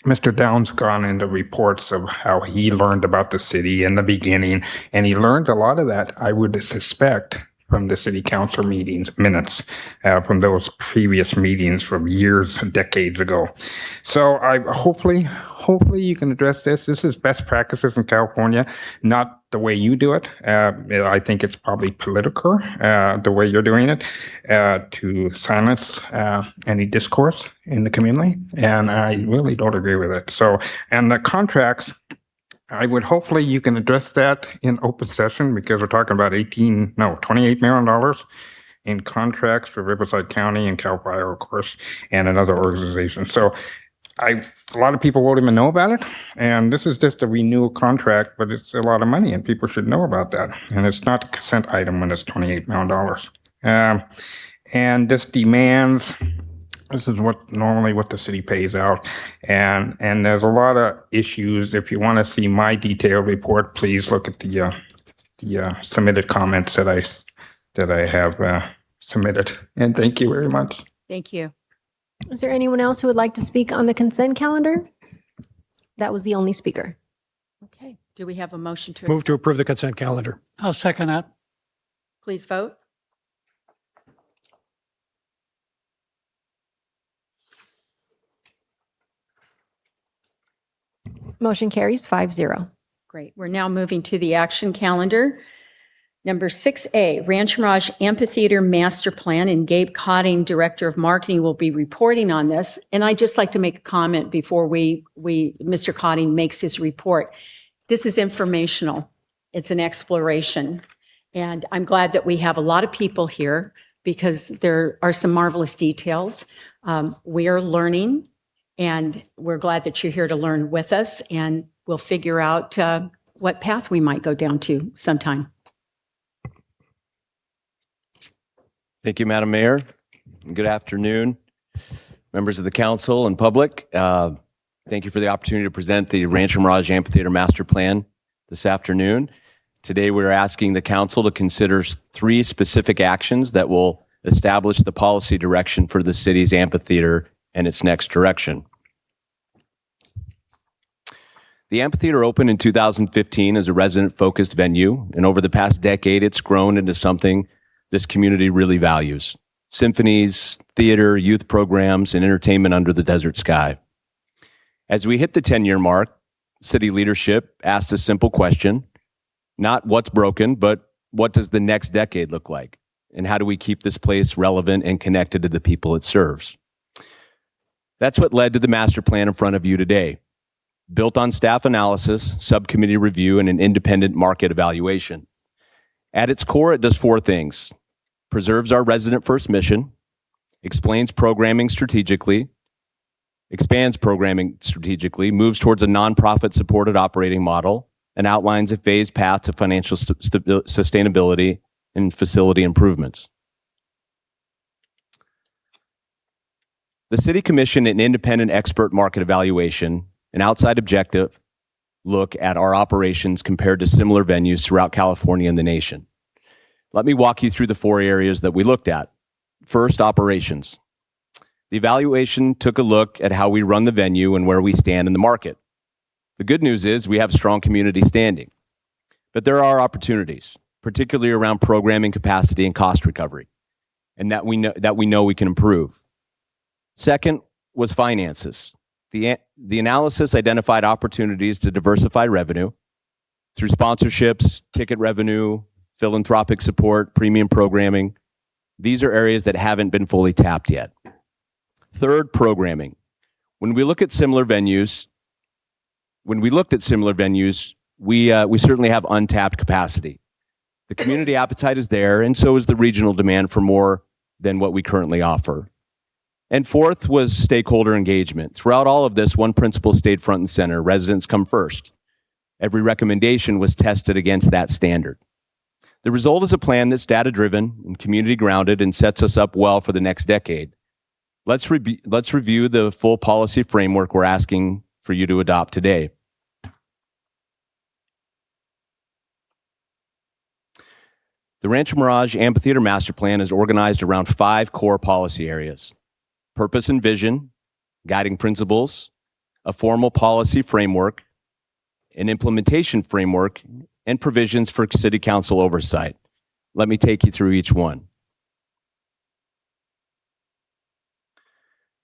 Mr. Downs gone into reports of how he learned about the city in the beginning, and he learned a lot of that, I would suspect, from the city council meetings minutes, from those previous meetings from years, decades ago. So I hopefully you can address this. This is best practices in California, not the way you do it. I think it's probably political, the way you're doing it, to silence any discourse in the community. And I really don't agree with it. So, and the contracts, I would hopefully you can address that in open session because we're talking about $28 million in contracts for Riverside County and Cal Fire, of course, and another organization. So a lot of people won't even know about it. And this is just a renewal contract, but it's a lot of money and people should know about that. And it's not a consent item when it's $28 million. And this demands, this is normally what the city pays out. And there's a lot of issues. If you want to see my detailed report, please look at the submitted comments that I have submitted. And thank you very much. Thank you. Is there anyone else who would like to speak on the consent calendar? That was the only speaker. Okay, do we have a motion to Move to approve the consent calendar. I'll second that. Please vote. Motion carries 5-0. Great. We're now moving to the action calendar. Number 6A, Rancho Mirage Amphitheater Master Plan, and Gabe Cotting, Director of Marketing, will be reporting on this. And I'd just like to make a comment before Mr. Cotting makes his report. This is informational. It's an exploration. And I'm glad that we have a lot of people here because there are some marvelous details. We are learning, and we're glad that you're here to learn with us, and we'll figure out what path we might go down to sometime. Thank you, Madam Mayor. Good afternoon, members of the council and public. Thank you for the opportunity to present the Rancho Mirage Amphitheater Master Plan this afternoon. Today, we're asking the council to consider 3 specific actions that will establish the policy direction for the city's amphitheater and its next direction. The amphitheater opened in 2015 as a resident-focused venue, and over the past decade, it's grown into something this community really values: symphonies, theater, youth programs, and entertainment under the desert sky. As we hit the 10-year mark, city leadership asked a simple question: not what's broken, but what does the next decade look like? And how do we keep this place relevant and connected to the people it serves? That's what led to the master plan in front of you today, built on staff analysis, subcommittee review, and an independent market evaluation. At its core, it does 4 things: preserves our resident-first mission, explains programming strategically, expands programming strategically, moves towards a nonprofit supported operating model, and outlines a phased path to financial sustainability and facility improvements. The City commissioned an independent expert market evaluation, an outside objective look at our operations compared to similar venues throughout California and the nation. Let me walk you through the 4 areas that we looked at. First, operations. The evaluation took a look at how we run the venue and where we stand in the market. The good news is we have strong community standing, but there are opportunities, particularly around programming capacity and cost recovery, and that we know we can improve. Second was finances. The analysis identified opportunities to diversify revenue through sponsorships, ticket revenue, philanthropic support, premium programming. These are areas that haven't been fully tapped yet. Third, programming. When we looked at similar venues, we certainly have untapped capacity. The community appetite is there, and so is the regional demand for more than what we currently offer. And fourth was stakeholder engagement. Throughout all of this, one principle stayed front and center: residents come first. Every recommendation was tested against that standard. The result is a plan that's data-driven and community-grounded and sets us up well for the next decade. Let's review the full policy framework we're asking for you to adopt today. The Rancho Mirage Amphitheater Master Plan is organized around 5 core policy areas: purpose and vision, guiding principles, a formal policy framework, an implementation framework, and provisions for City Council oversight. Let me take you through each one.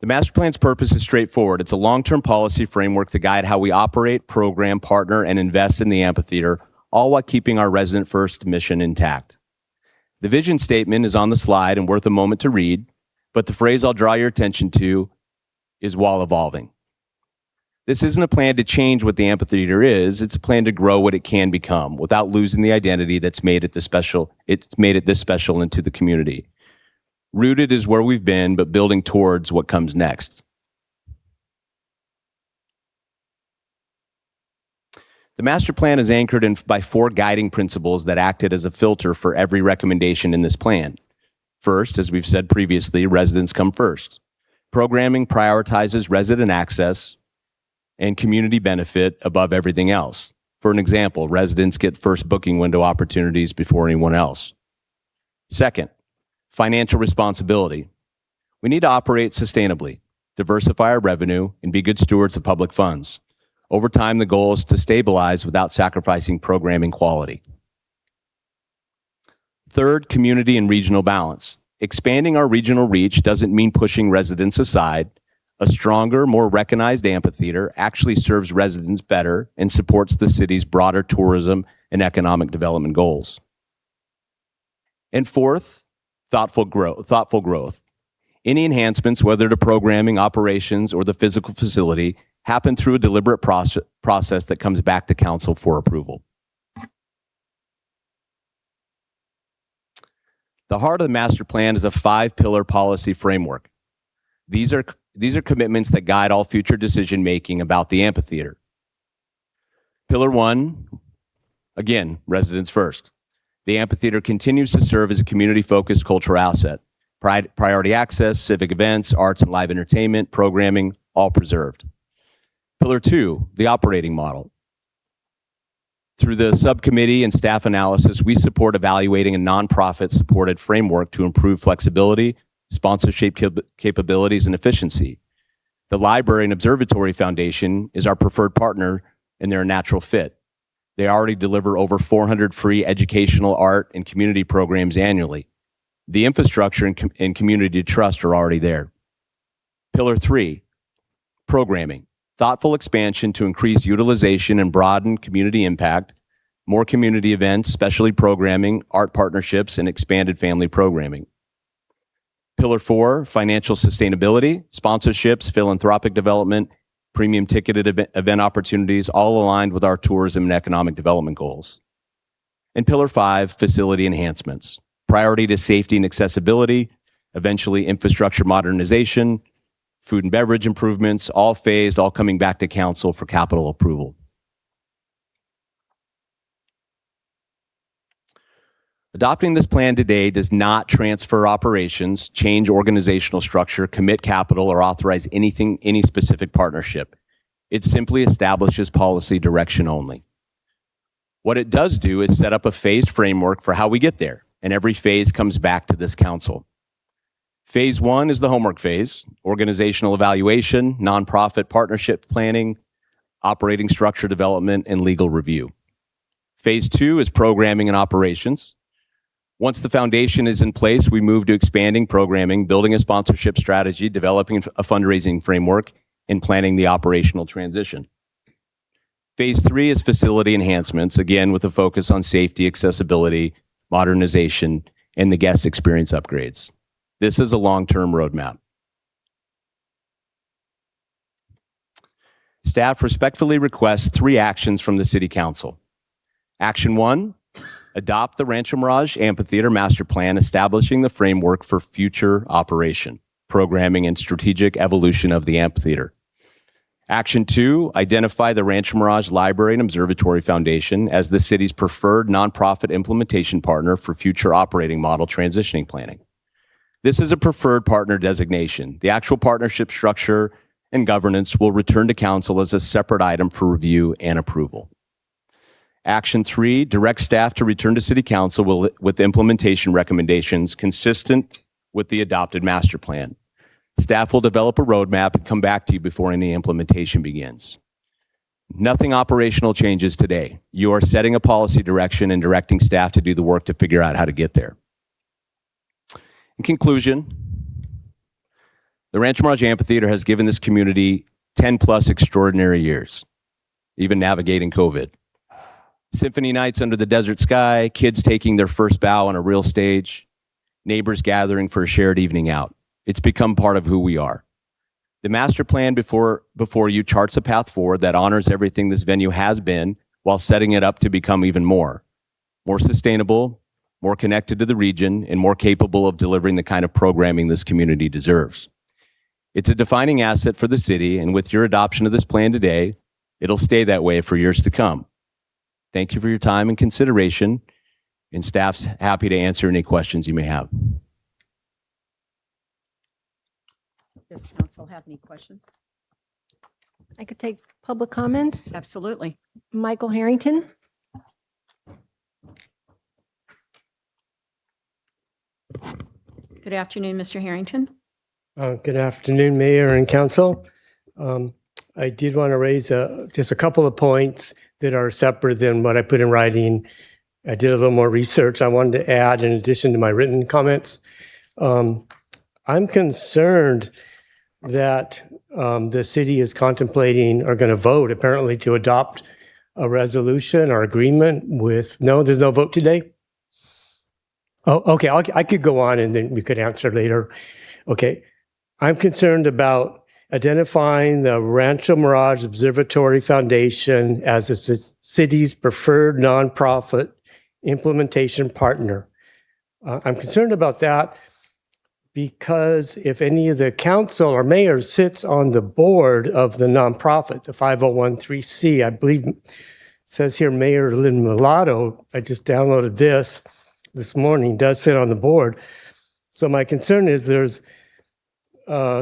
The master plan's purpose is straightforward. It's a long-term policy framework to guide how we operate, program, partner, and invest in the amphitheater, all while keeping our resident-first mission intact. The vision statement is on the slide and worth a moment to read, but the phrase I'll draw your attention to is while evolving. This isn't a plan to change what the amphitheater is, it's a plan to grow what it can become without losing the identity that's made it this special into the community. Rooted is where we've been, but building towards what comes next. The master plan is anchored by 4 guiding principles that acted as a filter for every recommendation in this plan. First, as we've said previously, residents come first. Programming prioritizes resident access and community benefit above everything else. For an example, residents get first booking window opportunities before anyone else. Second, financial responsibility. We need to operate sustainably, diversify our revenue, and be good stewards of public funds. Over time, the goal is to stabilize without sacrificing programming quality. Third, community and regional balance. Expanding our regional reach doesn't mean pushing residents aside. A stronger, more recognized amphitheater actually serves residents better and supports the city's broader tourism and economic development goals. And fourth, thoughtful growth. Any enhancements, whether to programming, operations, or the physical facility, happen through a deliberate process that comes back to council for approval. The heart of the master plan is a 5-pillar policy framework. These are commitments that guide all future decision-making about the amphitheater. Pillar 1, again, residents first. The amphitheater continues to serve as a community-focused cultural asset. Priority access, civic events, arts and live entertainment, programming, all preserved. Pillar 2, the operating model. Through the subcommittee and staff analysis, we support evaluating a nonprofit-supported framework to improve flexibility, sponsorship capabilities, and efficiency. The Library and Observatory Foundation is our preferred partner, and they're a natural fit. They already deliver over 400 free educational, art, and community programs annually. The infrastructure and community trust are already there. Pillar 3, programming. Thoughtful expansion to increase utilization and broaden community impact, more community events, specialty programming, art partnerships, and expanded family programming. Pillar 4, financial sustainability, sponsorships, philanthropic development, premium ticketed event opportunities, all aligned with our tourism and economic development goals. And Pillar 5, facility enhancements, priority to safety and accessibility, eventually infrastructure modernization, food and beverage improvements, all phased, all coming back to council for capital approval. Adopting this plan today does not transfer operations, change organizational structure, commit capital, or authorize any specific partnership. It simply establishes policy direction only. What it does do is set up a phased framework for how we get there, and every phase comes back to this council. Phase 1 is the homework phase: organizational evaluation, nonprofit partnership planning, operating structure development, and legal review. Phase 2 is programming and operations. Once the foundation is in place, we move to expanding programming, building a sponsorship strategy, developing a fundraising framework, and planning the operational transition. Phase 3 is facility enhancements, again with a focus on safety, accessibility, modernization, and the guest experience upgrades. This is a long-term roadmap. Staff respectfully requests 3 actions from the City Council. Action 1, adopt the Rancho Mirage Amphitheater Master Plan, establishing the framework for future operation, programming, and strategic evolution of the amphitheater. Action 2, identify the Rancho Mirage Library and Observatory Foundation as the city's preferred nonprofit implementation partner for future operating model transitioning planning. This is a preferred partner designation. The actual partnership structure and governance will return to council as a separate item for review and approval. Action 3, direct staff to return to City Council with implementation recommendations consistent with the adopted master plan. Staff will develop a roadmap and come back to you before any implementation begins. Nothing operational changes today. You are setting a policy direction and directing staff to do the work to figure out how to get there. In conclusion, the Rancho Mirage Amphitheater has given this community 10 plus extraordinary years, even navigating COVID. Symphony nights under the desert sky, kids taking their first bow on a real stage, neighbors gathering for a shared evening out. It's become part of who we are. The master plan before you charts a path forward that honors everything this venue has been while setting it up to become even more sustainable, more connected to the region, and more capable of delivering the kind of programming this community deserves. It's a defining asset for the city, and with your adoption of this plan today, it'll stay that way for years to come. Thank you for your time and consideration, and staff's happy to answer any questions you may have. Does council have any questions? I could take public comments. Absolutely. Michael Harrington. Good afternoon, Mr. Harrington. Good afternoon, Mayor and Council. I did want to raise just a couple of points that are separate than what I put in writing. I did a little more research I wanted to add in addition to my written comments. I'm concerned that the city is contemplating or going to vote apparently to adopt a resolution or agreement with, no, there's no vote today? Oh, okay, I could go on and then we could answer later. Okay, I'm concerned about identifying the Rancho Mirage Observatory Foundation as the city's preferred nonprofit implementation partner. I'm concerned about that because if any of the council or mayor sits on the board of the nonprofit, the 5013C, I believe it says here Mayor Lynn Mulatto, I just downloaded this morning, does sit on the board. So my concern is there's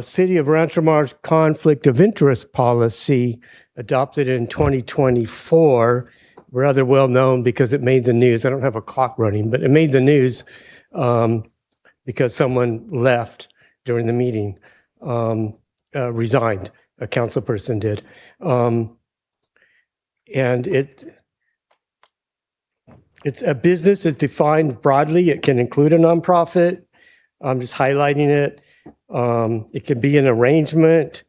City of Rancho Mirage conflict of interest policy adopted in 2024, rather well known because it made the news. I don't have a clock running, but it made the news because someone left during the meeting, resigned, a council person did. And it's a business that's defined broadly. It can include a nonprofit. I'm just highlighting it. It could be an arrangement.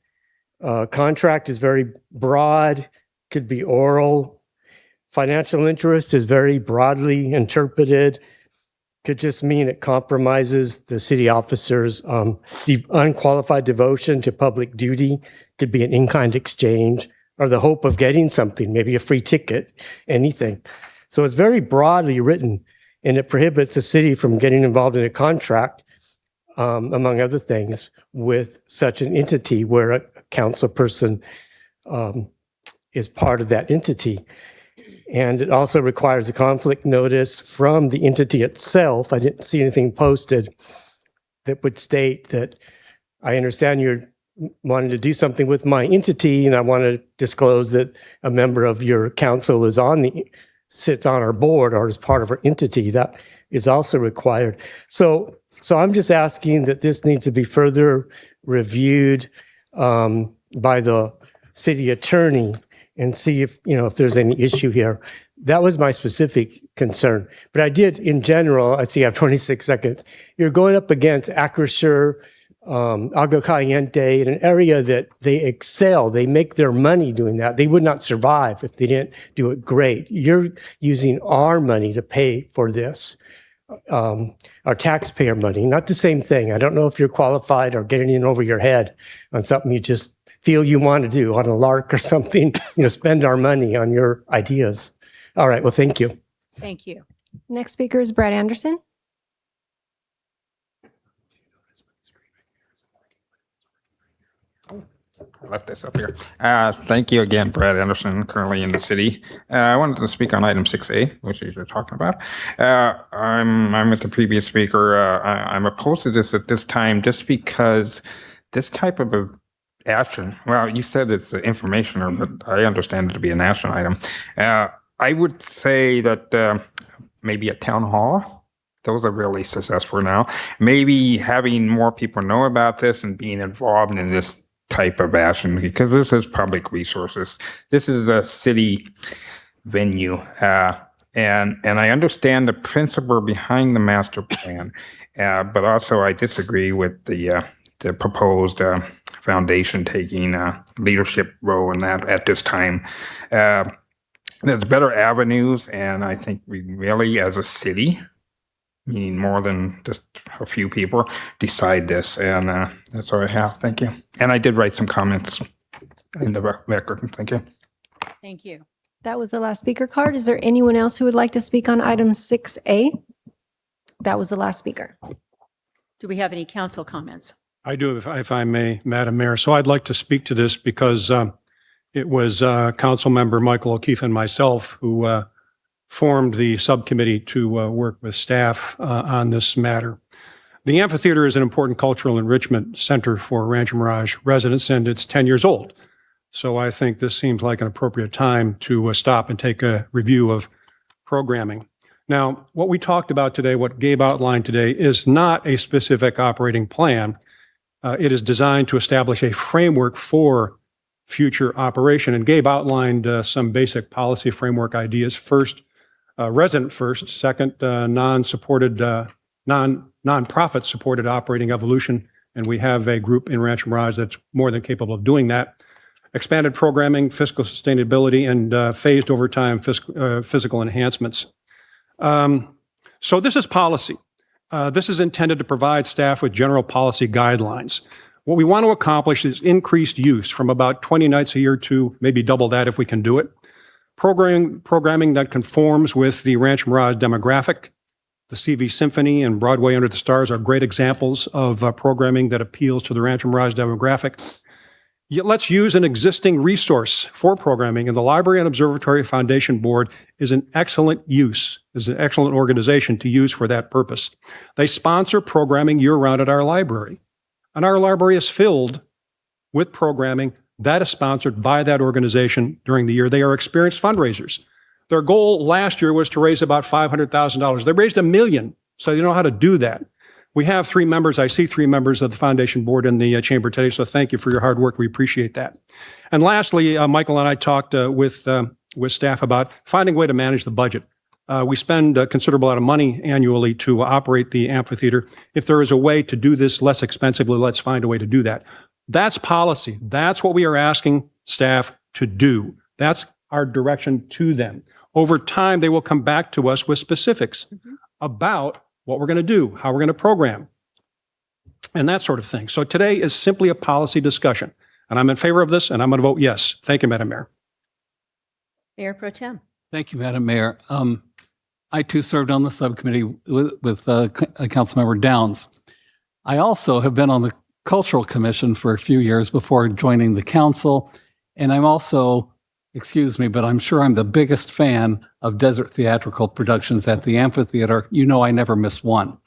Contract is very broad, could be oral. Financial interest is very broadly interpreted. Could just mean it compromises the city officers' unqualified devotion to public duty. Could be an in-kind exchange or the hope of getting something, maybe a free ticket, anything. So it's very broadly written, and it prohibits the city from getting involved in a contract among other things, with such an entity where a council person is part of that entity. And it also requires a conflict notice from the entity itself. I didn't see anything posted that would state that I understand you're wanting to do something with my entity, and I want to disclose that a member of your council sits on our board or is part of our entity. That is also required. So I'm just asking that this needs to be further reviewed by the city attorney and see if there's any issue here. That was my specific concern. But I did, in general, I see I have 26 seconds. You're going up against Acrisure, Agua Caliente, in an area that they excel. They make their money doing that. They would not survive if they didn't do it great. You're using our money to pay for this, our taxpayer money, not the same thing. I don't know if you're qualified or getting in over your head on something you just feel you want to do on a lark or something, spend our money on your ideas. All right. Well, thank you. Thank you. Next speaker is Brad Anderson. I left this up here. Thank you again, Brad Anderson, currently in the city. I wanted to speak on item 6A, which you're talking about. I'm with the previous speaker. I'm opposed to this at this time just because this type of action, well, you said it's informational, but I understand it to be an action item. I would say that maybe a town hall, those are really successful now. Maybe having more people know about this and being involved in this type of action, because this is public resources. This is a city venue. And I understand the principle behind the master plan, but also I disagree with the proposed foundation taking a leadership role in that at this time. There's better avenues, and I think we really, as a city, meaning more than just a few people, decide this. And that's all I have. Thank you. And I did write some comments in the record. Thank you. Thank you. That was the last speaker card. Is there anyone else who would like to speak on item 6A? That was the last speaker. Do we have any council comments? I do, if I may, Madam Mayor. So I'd like to speak to this because it was Council Member Michael O'Keefe and myself who formed the subcommittee to work with staff on this matter. The amphitheater is an important cultural enrichment center for Rancho Mirage residents, and it's 10 years old. So I think this seems like an appropriate time to stop and take a review of programming. Now, what we talked about today, what Gabe outlined today, is not a specific operating plan. It is designed to establish a framework for future operation. And Gabe outlined some basic policy framework ideas. First, resident first. Second, non-profit supported operating evolution. And we have a group in Rancho Mirage that's more than capable of doing that. Expanded programming, fiscal sustainability, and phased over time physical enhancements. So this is policy. This is intended to provide staff with general policy guidelines. What we want to accomplish is increased use from about 20 nights a year to maybe double that if we can do it. Programming that conforms with the Rancho Mirage demographic. The CV Symphony and Broadway Under the Stars are great examples of programming that appeals to the Rancho Mirage demographic. Yet let's use an existing resource for programming, and the Library and Observatory Foundation Board is an excellent organization to use for that purpose. They sponsor programming year-round at our library, and our library is filled with programming that is sponsored by that organization during the year. They are experienced fundraisers. Their goal last year was to raise about $500,000. They raised $1 million, so they know how to do that. We have 3 members. I see 3 members of the foundation board in the chamber today, so thank you for your hard work. We appreciate that. And lastly, Michael and I talked with staff about finding a way to manage the budget. We spend a considerable amount of money annually to operate the amphitheater. If there is a way to do this less expensively, let's find a way to do that. That's policy. That's what we are asking staff to do. That's our direction to them. Over time, they will come back to us with specifics about what we're going to do, how we're going to program, and that sort of thing. So today is simply a policy discussion, and I'm in favor of this, and I'm going to vote yes. Thank you, Madam Mayor. Mayor Pro Tem. Thank you, Madam Mayor. I too served on the subcommittee with Councilmember Downs. I also have been on the Cultural Commission for a few years before joining the council. And I'm also, excuse me, but I'm sure I'm the biggest fan of desert theatrical productions at the amphitheater. You know, I never miss one.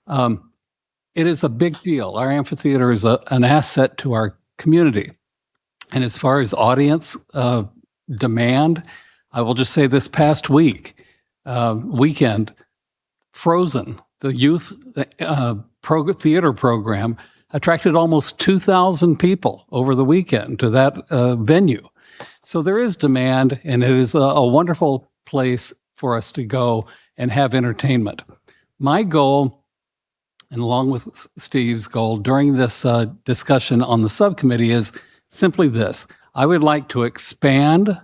It is a big deal. Our amphitheater is an asset to our community. And as far as audience demand, I will just say this past weekend, Frozen, the youth theater program, attracted almost 2,000 people over the weekend to that venue. So there is demand, and it is a wonderful place for us to go and have entertainment. My goal, and along with Steve's goal during this discussion on the subcommittee, is simply this. I would like to expand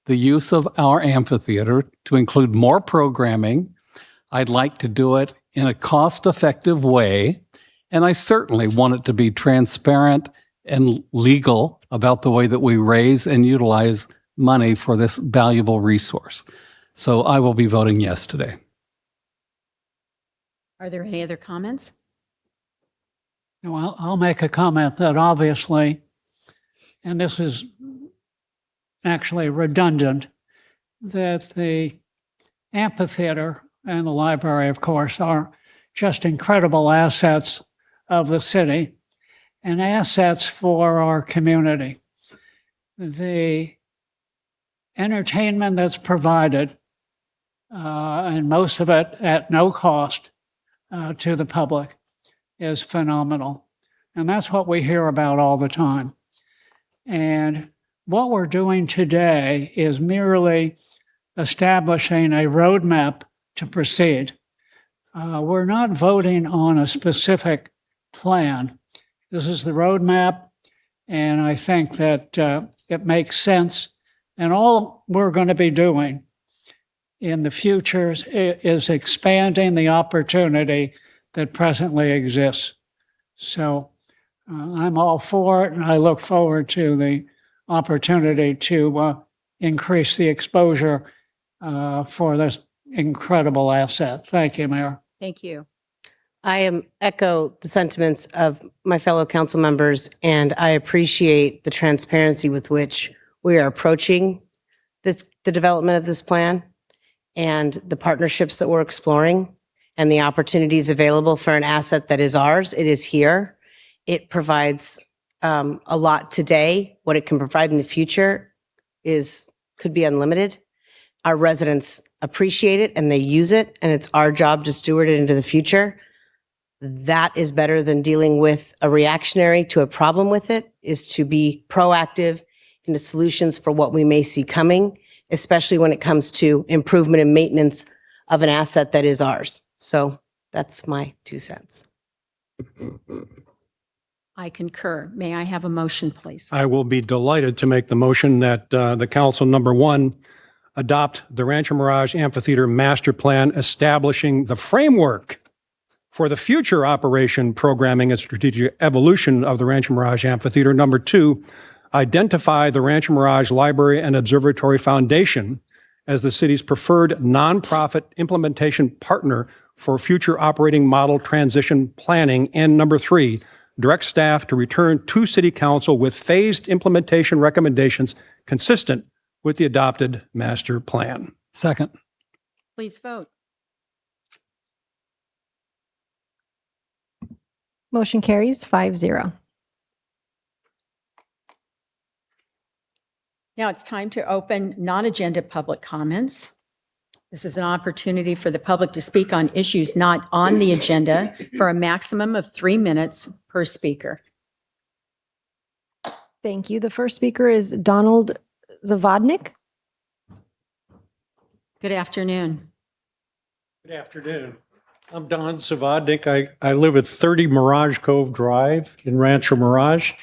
the use of our amphitheater to include more programming. I'd like to do it in a cost-effective way, and I certainly want it to be transparent and legal about the way that we raise and utilize money for this valuable resource. So I will be voting yes today. Are there any other comments? Well, I'll make a comment that obviously, and this is actually redundant, that the amphitheater and the library, of course, are just incredible assets of the city and assets for our community. The entertainment that's provided, and most of it at no cost to the public, is phenomenal. And that's what we hear about all the time. And what we're doing today is merely establishing a roadmap to proceed. We're not voting on a specific plan. This is the roadmap, and I think that it makes sense. And all we're going to be doing in the future is expanding the opportunity that presently exists. So I'm all for it, and I look forward to the opportunity to increase the exposure for this incredible asset. Thank you, Mayor. Thank you. I echo the sentiments of my fellow council members, and I appreciate the transparency with which we are approaching the development of this plan and the partnerships that we're exploring and the opportunities available for an asset that is ours. It is here. It provides a lot today. What it can provide in the future could be unlimited. Our residents appreciate it and they use it, and it's our job to steward it into the future. That is better than dealing with a reactionary to a problem with it, is to be proactive in the solutions for what we may see coming, especially when it comes to improvement and maintenance of an asset that is ours. So that's my 2 cents. I concur. May I have a motion, please? I will be delighted to make the motion that the council, number one, adopt the Rancho Mirage Amphitheater Master Plan, establishing the framework for the future operation, programming, and strategic evolution of the Rancho Mirage Amphitheater. Number two, identify the Rancho Mirage Library and Observatory Foundation as the city's preferred nonprofit implementation partner for future operating model transition planning. And number three, direct staff to return to City Council with phased implementation recommendations consistent with the adopted master plan. Second. Please vote. Motion carries 5-0. Now it's time to open non-agenda public comments. This is an opportunity for the public to speak on issues not on the agenda for a maximum of 3 minutes per speaker. Thank you. The first speaker is Donald Zavodnik. Good afternoon. Good afternoon. I'm Don Zavodnik. I live at 30 Mirage Cove Drive in Rancho Mirage,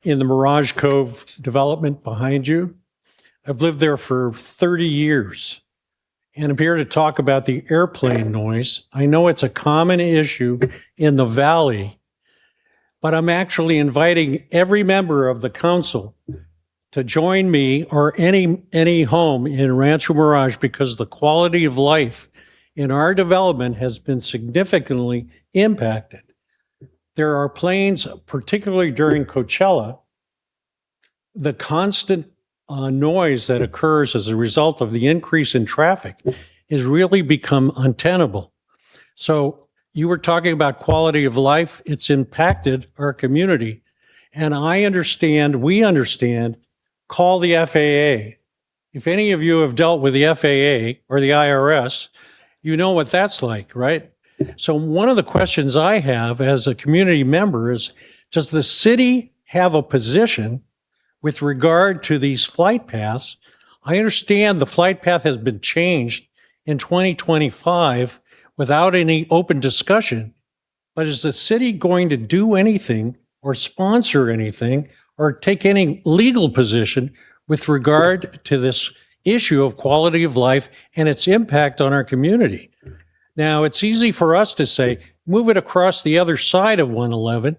in the Mirage Cove development behind you. I've lived there for 30 years, and I'm here to talk about the airplane noise. I know it's a common issue in the valley, but I'm actually inviting every member of the council to join me or any home in Rancho Mirage, because the quality of life in our development has been significantly impacted there are planes, particularly during Coachella, the constant noise that occurs as a result of the increase in traffic has really become untenable. So you were talking about quality of life. It's impacted our community. And we understand, call the FAA. If any of you have dealt with the FAA or the IRS, you know what that's like, right? So one of the questions I have as a community member is, does the city have a position with regard to these flight paths? I understand the flight path has been changed in 2025 without any open discussion, but is the city going to do anything or sponsor anything or take any legal position with regard to this issue of quality of life and its impact on our community? Now, it's easy for us to say, move it across the other side of 111,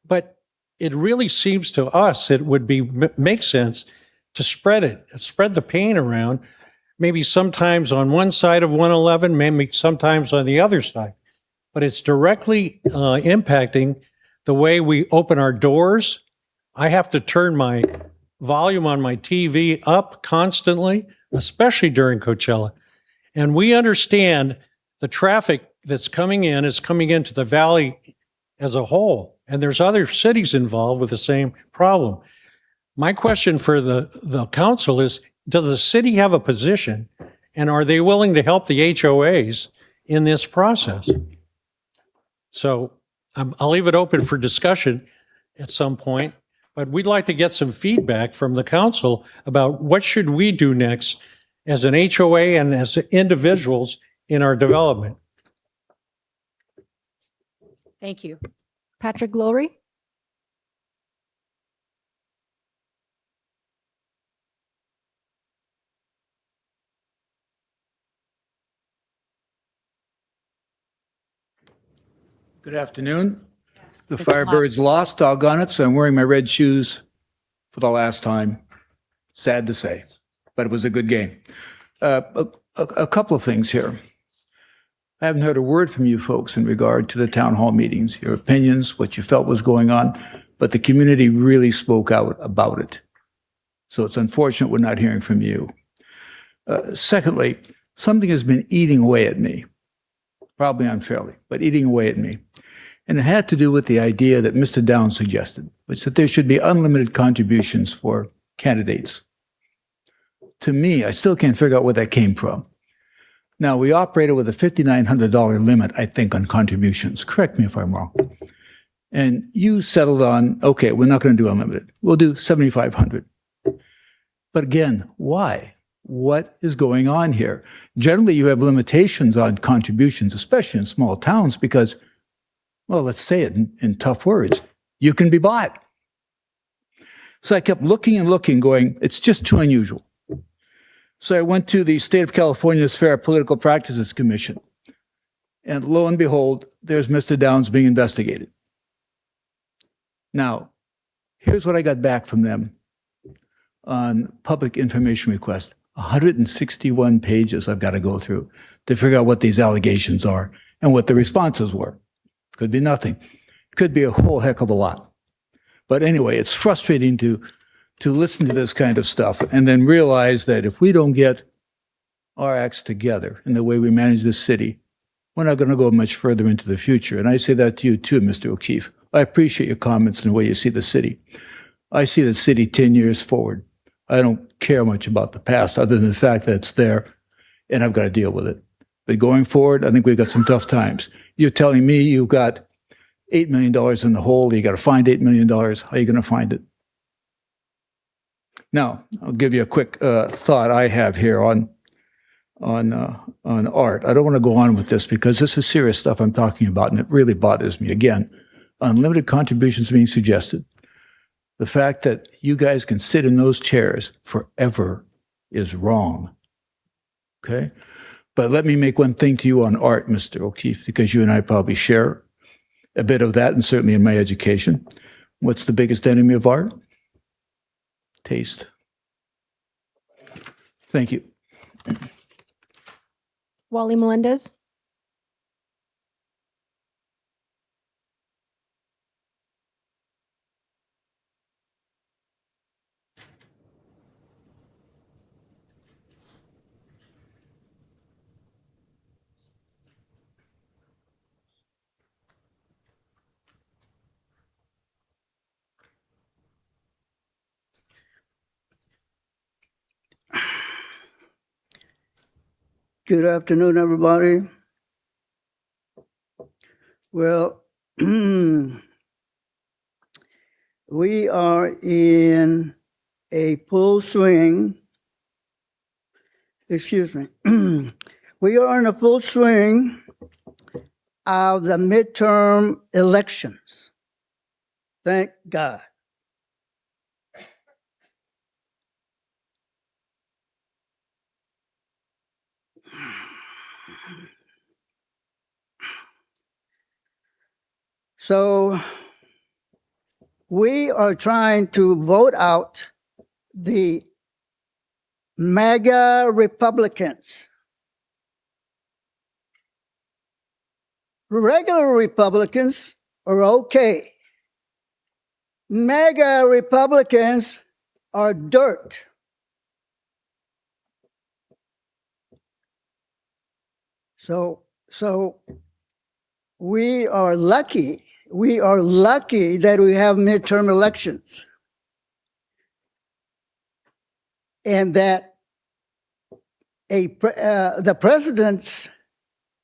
but it really seems to us it would make sense to spread the pain around, maybe sometimes on one side of 111, maybe sometimes on the other side. But it's directly impacting the way we open our doors. I have to turn my volume on my TV up constantly, especially during Coachella. And we understand the traffic that's coming in is coming into the valley as a whole. And there's other cities involved with the same problem. My question for the council is, does the city have a position, and are they willing to help the HOAs in this process? So I'll leave it open for discussion at some point, but we'd like to get some feedback from the council about what should we do next as an HOA and as individuals in our development. Thank you. Patrick Glory. Good afternoon. The Firebirds lost, doggone it, so I'm wearing my red shoes for the last time. Sad to say, but it was a good game. A couple of things here. I haven't heard a word from you folks in regard to the town hall meetings, your opinions, what you felt was going on, but the community really spoke out about it. So it's unfortunate we're not hearing from you. Secondly, something has been eating away at me, probably unfairly, but eating away at me. And it had to do with the idea that Mr. Downs suggested, which that there should be unlimited contributions for candidates. To me, I still can't figure out where that came from. Now, we operated with a $5,900 limit, I think, on contributions. Correct me if I'm wrong. And you settled on, okay, we're not going to do unlimited. We'll do $7,500. But again, why? What is going on here? Generally, you have limitations on contributions, especially in small towns, because, well, let's say it in tough words, you can be bought. So I kept looking and looking, going, it's just too unusual. So I went to the State of California's Fair Political Practices Commission. And lo and behold, there's Mr. Downs being investigated. Now, here's what I got back from them on public information request. 161 pages I've got to go through to figure out what these allegations are and what the responses were. Could be nothing. Could be a whole heck of a lot. But anyway, it's frustrating to listen to this kind of stuff and then realize that if we don't get our acts together in the way we manage this city, we're not going to go much further into the future. And I say that to you too, Mr. O'Keefe. I appreciate your comments and the way you see the city. I see the city 10 years forward. I don't care much about the past other than the fact that it's there and I've got to deal with it. But going forward, I think we've got some tough times. You're telling me you've got $8 million in the hole. You got to find $8 million. How are you going to find it? Now, I'll give you a quick thought I have here on art. I don't want to go on with this because this is serious stuff I'm talking about, and it really bothers me. Again, unlimited contributions being suggested. The fact that you guys can sit in those chairs forever is wrong. Okay? But let me make one thing to you on art, Mr. O'Keefe, because you and I probably share a bit of that, and certainly in my education. What's the biggest enemy of art? Taste. Thank you. Wally Melendez. Good afternoon, everybody. Well, we are in a full swing. Excuse me. We are in a full swing of the midterm elections. Thank God. So we are trying to vote out the MAGA Republicans. Regular Republicans are okay. MAGA Republicans are dirt. So we are lucky. We are lucky that we have midterm elections and that the president's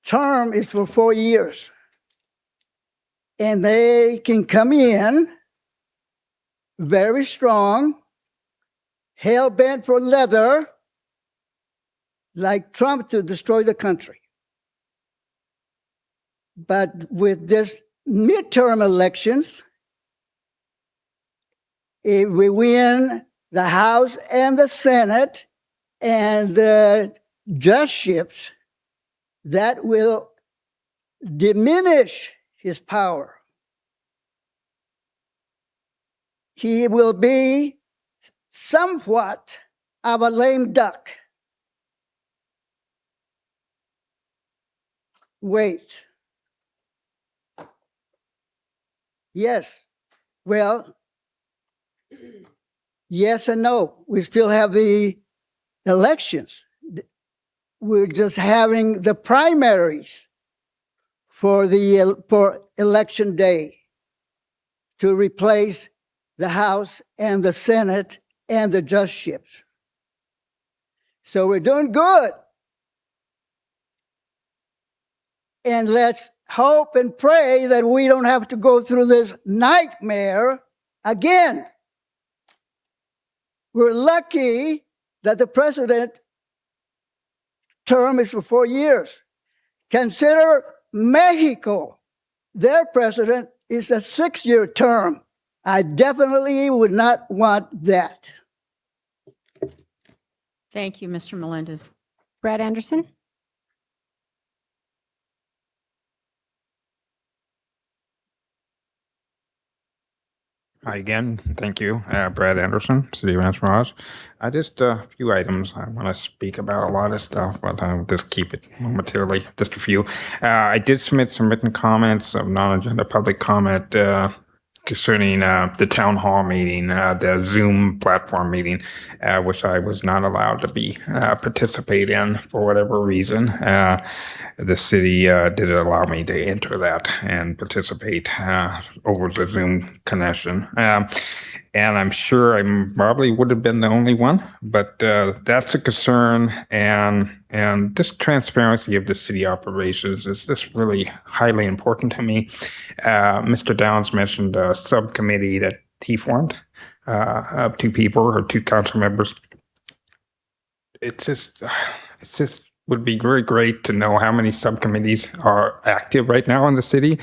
term is for 4 years. And they can come in very strong, hell-bent for leather, like Trump to destroy the country. But with this midterm elections, if we win the House and the Senate and the judgeships, that will diminish his power. He will be somewhat of a lame duck. Wait. Yes. Well, yes and no. We still have the elections. We're just having the primaries for election day to replace the House and the Senate and the judgeships. So we're doing good. And let's hope and pray that we don't have to go through this nightmare again. We're lucky that the president term is for 4 years. Consider Mexico. Their president is a 6-year term. I definitely would not want that. Thank you, Mr. Melendez. Brad Anderson? Hi again. Thank you. Brad Anderson, City of Rancho Mirage. Just a few items. I want to speak about a lot of stuff, but I'll just keep it momentarily, just a few. I did submit some written comments of non-agenda public comment concerning the town hall meeting, the Zoom platform meeting, which I was not allowed to participate in for whatever reason. The city did allow me to enter that and participate over the Zoom connection. And I'm sure I probably would have been the only one, but that's a concern. And this transparency of the city operations is just really highly important to me. Mr. Downs mentioned a subcommittee that he formed of 2 people or 2 council members. It's just would be very great to know how many subcommittees are active right now in the city,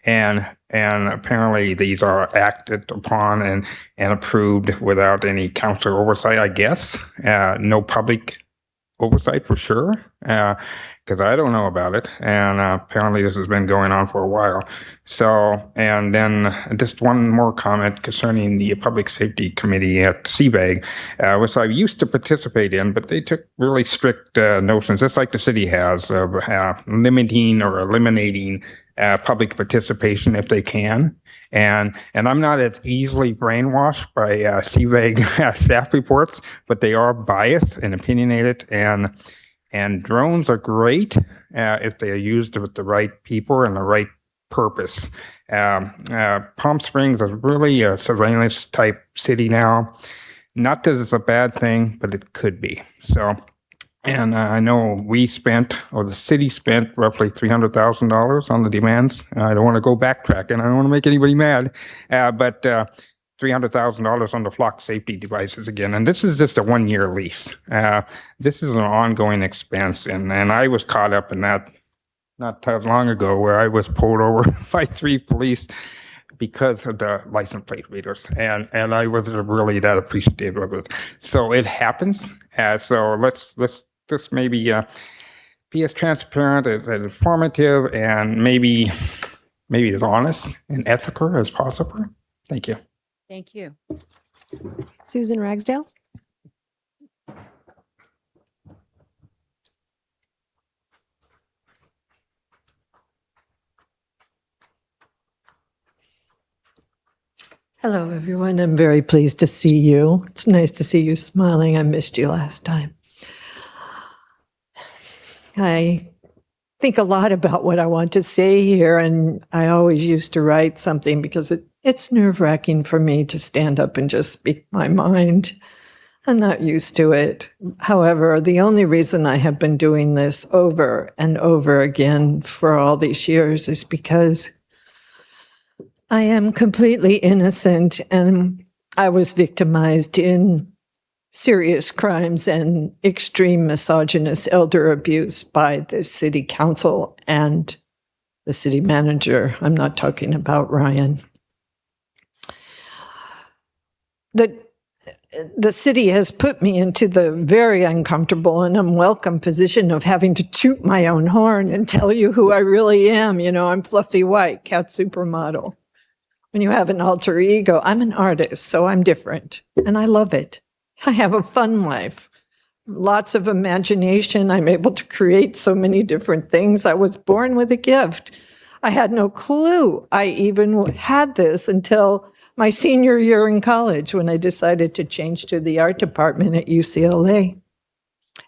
and apparently these are acted upon and approved without any council oversight, I guess. No public oversight for sure, because I don't know about it, and apparently this has been going on for a while. So, and then just one more comment concerning the Public Safety Committee at CVAG, which I used to participate in, but they took really strict notions, just like the city has, of limiting or eliminating public participation if they can. And I'm not as easily brainwashed by CVAG staff reports, but they are biased and opinionated. And drones are great if they are used with the right people and the right purpose. Palm Springs is really a surveillance type city now. Not that it's a bad thing, but it could be. So And I know we spent, or the city spent, roughly $300,000 on the demands. I don't want to go backtracking. I don't want to make anybody mad, but $300,000 on the flock safety devices again. And this is just a one-year lease. This is an ongoing expense, and I was caught up in that not that long ago, where I was pulled over by 3 police because of the license plate readers, and I wasn't really that appreciative of it. So it happens. So let's just maybe be as transparent, as informative, and maybe as honest and ethical as possible. Thank you. Thank you. Susan Ragsdale? Hello, everyone. I'm very pleased to see you. It's nice to see you smiling. I missed you last time. I think a lot about what I want to say here, and I always used to write something because it's nerve-wracking for me to stand up and just speak my mind. I'm not used to it. However, the only reason I have been doing this over and over again for all these years is because I am completely innocent, and I was victimized in serious crimes and extreme misogynist elder abuse by the city council and the city manager. I'm not talking about Ryan. The city has put me into the very uncomfortable and unwelcome position of having to toot my own horn and tell you who I really am. You know, I'm Fluffy White, cat supermodel. When you have an alter ego, I'm an artist, so I'm different, and I love it. I have a fun life, lots of imagination. I'm able to create so many different things. I was born with a gift. I had no clue I even had this until my senior year in college, when I decided to change to the art department at UCLA.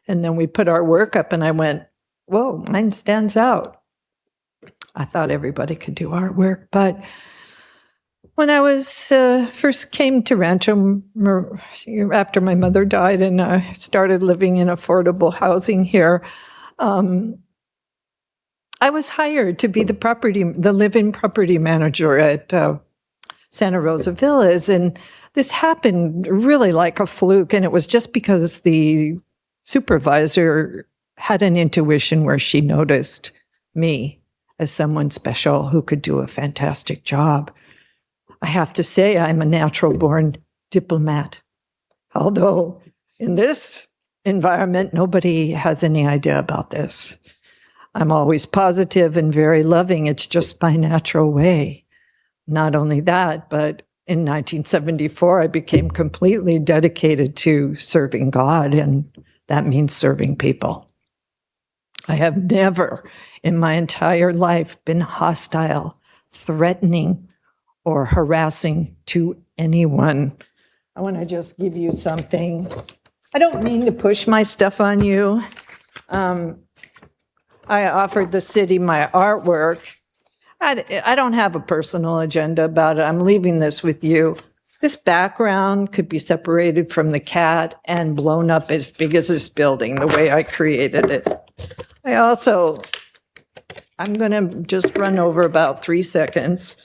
And then we put our work up, and I went, whoa, mine stands out. I thought everybody could do artwork, but when I was first came to Rancho after my mother died, and I started living in affordable housing here, I was hired to be the live-in property manager at Santa Rosa Villas, and this happened really like a fluke, and it was just because the supervisor had an intuition where she noticed me as someone special who could do a fantastic job. I have to say, I'm a natural-born diplomat. Although in this environment, nobody has any idea about this. I'm always positive and very loving. It's just my natural way. Not only that, but in 1974, I became completely dedicated to serving God, and that means serving people. I have never in my entire life been hostile, threatening, or harassing to anyone. I want to just give you something. I don't mean to push my stuff on you. I offered the city my artwork. I don't have a personal agenda about it. I'm leaving this with you. This background could be separated from the cat and blown up as big as this building, the way I created it. I'm going to just run over about 3 seconds.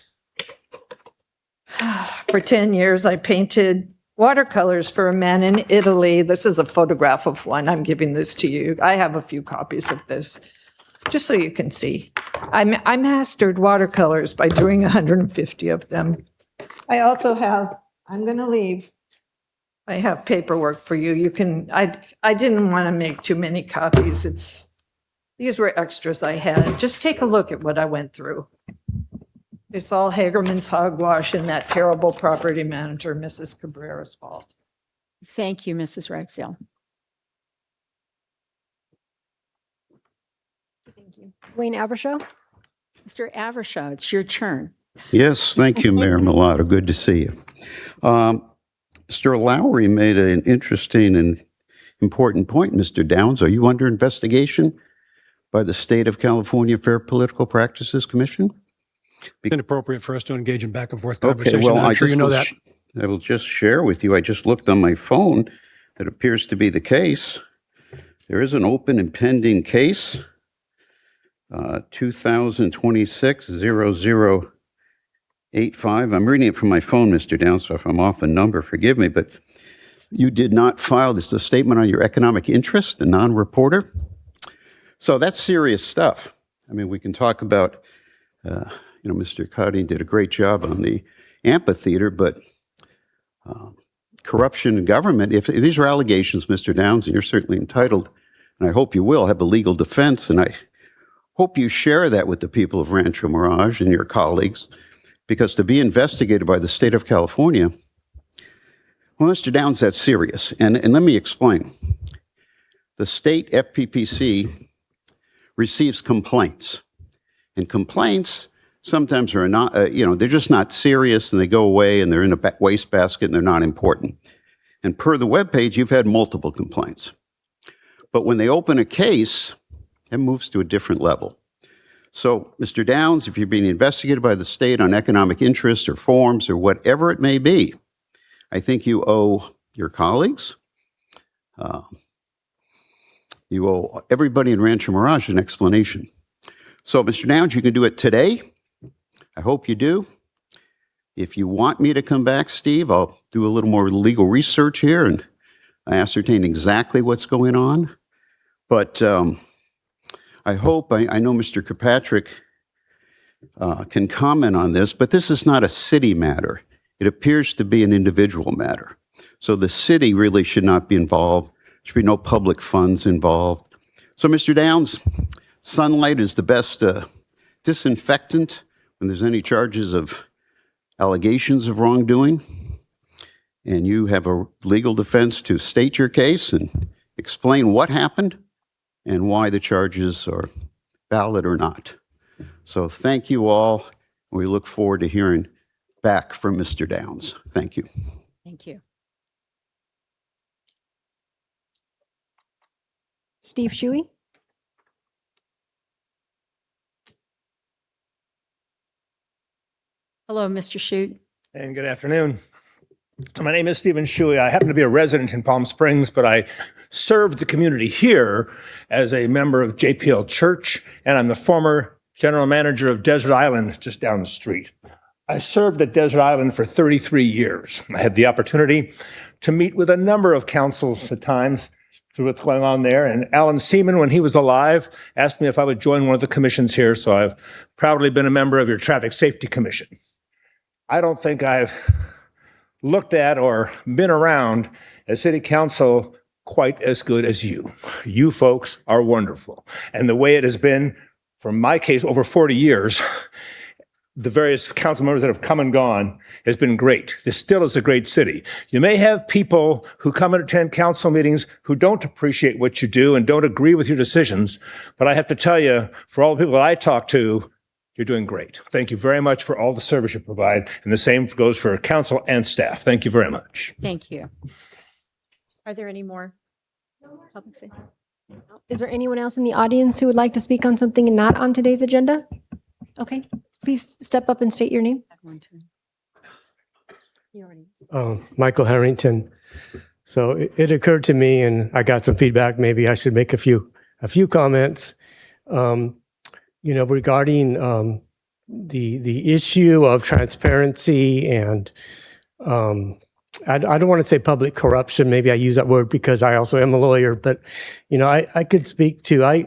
For 10 years, I painted watercolors for a man in Italy. This is a photograph of one. I'm giving this to you. I have a few copies of this, just so you can see. I mastered watercolors by doing 150 of them. I also have, I'm going to leave. I have paperwork for you. You can, I didn't want to make too many copies. These were extras I had. Just take a look at what I went through. It's all Hagerman's hogwash and that terrible property manager, Mrs. Cabrera's fault. Thank you, Mrs. Ragsdale. Thank you. Wayne Avershaw? Mr. Avershaw, it's your turn. Yes, thank you, Mayor Milata. Good to see you. Mr. Lowry made an interesting and important point, Mr. Downs. Are you under investigation by the State of California Fair Political Practices Commission? It's inappropriate for us to engage in back and forth Okay, conversation. well, I'm sure you know that. I will just share with you, I just looked on my phone. It appears to be the case. There is an open and pending case, 2026-0085. I'm reading it from my phone, Mr. Downs, so if I'm off the number, forgive me, but you did not file this, a statement on your economic interest, the non-reporter. So that's serious stuff. I mean, we can talk about, Mr. Cuddy did a great job on the amphitheater, but corruption in government, if these are allegations, Mr. Downs, and you're certainly entitled, and I hope you will have a legal defense, and I hope you share that with the people of Rancho Mirage and your colleagues, because to be investigated by the state of California, well, Mr. Downs, that's serious. And let me explain. The state FPPC receives complaints, and complaints sometimes are not, they're just not serious, and they go away, and they're in a wastebasket, and they're not important. And per the webpage, you've had multiple complaints. But when they open a case, it moves to a different level. So, Mr. Downs, if you're being investigated by the state on economic interest or forms or whatever it may be, I think you owe your colleagues, you owe everybody in Rancho Mirage an explanation. So, Mr. Downs, you can do it today. I hope you do. If you want me to come back, Steve, I'll do a little more legal research here and ascertain exactly what's going on. But I hope, I know Mr. Kirkpatrick can comment on this, but this is not a city matter. It appears to be an individual matter. So the city really should not be involved. There should be no public funds involved. So, Mr. Downs, sunlight is the best disinfectant when there's any charges of allegations of wrongdoing. And you have a legal defense to state your case and explain what happened and why the charges are valid or not. So thank you all. We look forward to hearing back from Mr. Downs. Thank you. Thank you. Steve Shuey? Hello, Mr. Shute. And good afternoon. So my name is Stephen Shuey. I happen to be a resident in Palm Springs, but I serve the community here as a member of JPL Church, and I'm the former general manager of Desert Island just down the street. I served at Desert Island for 33 years. I had the opportunity to meet with a number of councils at times through what's going on there. And Alan Seaman, when he was alive, asked me if I would join one of the commissions here. So I've proudly been a member of your Traffic Safety Commission. I don't think I've looked at or been around a city council quite as good as you. You folks are wonderful. And the way it has been, from my case, over 40 years, the various council members that have come and gone has been great. This still is a great city. You may have people who come and attend council meetings who don't appreciate what you do and don't agree with your decisions. But I have to tell you, for all the people that I talk to, you're doing great. Thank you very much for all the service you provide. And the same goes for council and staff. Thank you very much. Thank you. Are there any more public safety? Is there anyone else in the audience who would like to speak on something not on today's agenda? Okay, please step up and state your name. Michael Harrington. So it occurred to me, and I got some feedback. Maybe I should make a few comments. Regarding the issue of transparency and I don't want to say public corruption. Maybe I use that word because I also am a lawyer. But I could speak to. I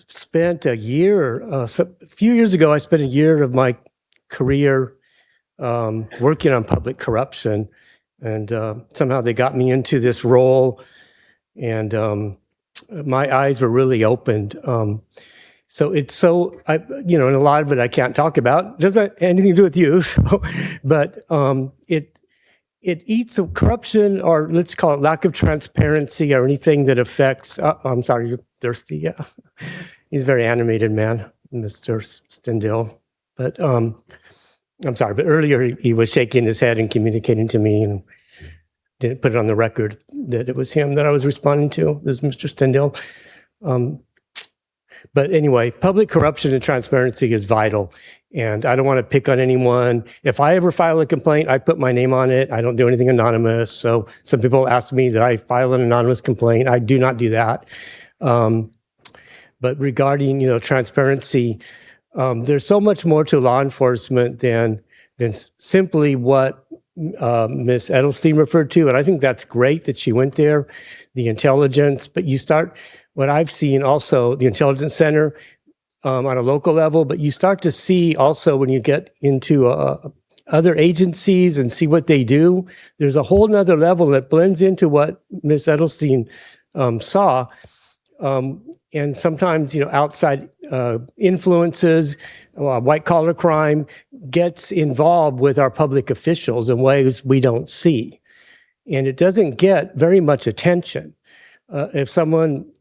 spent a year, a few years ago. I spent a year of my career working on public corruption, and somehow they got me into this role, and my eyes were really opened. So and a lot of it I can't talk about. Doesn't have anything to do with you. So, but it eats of corruption, or let's call it lack of transparency, or anything that affects. I'm sorry, you're thirsty. Yeah, he's a very animated man, Mr. Stendhal. But I'm sorry, but earlier he was shaking his head and communicating to me, and didn't put it on the record that it was him that I was responding to. This is Mr. Stendhal. But anyway, public corruption and transparency is vital. And I don't want to pick on anyone. If I ever file a complaint, I put my name on it. I don't do anything anonymous. So some people ask me, did I file an anonymous complaint? I do not do that. But regarding, transparency, there's so much more to law enforcement than simply what Ms. Edelstein referred to. And I think that's great that she went there, the intelligence. But what I've seen also, the intelligence center, on a local level, but you start to see also when you get into other agencies and see what they do, there's a whole nother level that blends into what Ms. Edelstein saw. And sometimes, outside influences, white collar crime gets involved with our public officials in ways we don't see. And it doesn't get very much attention. If someone,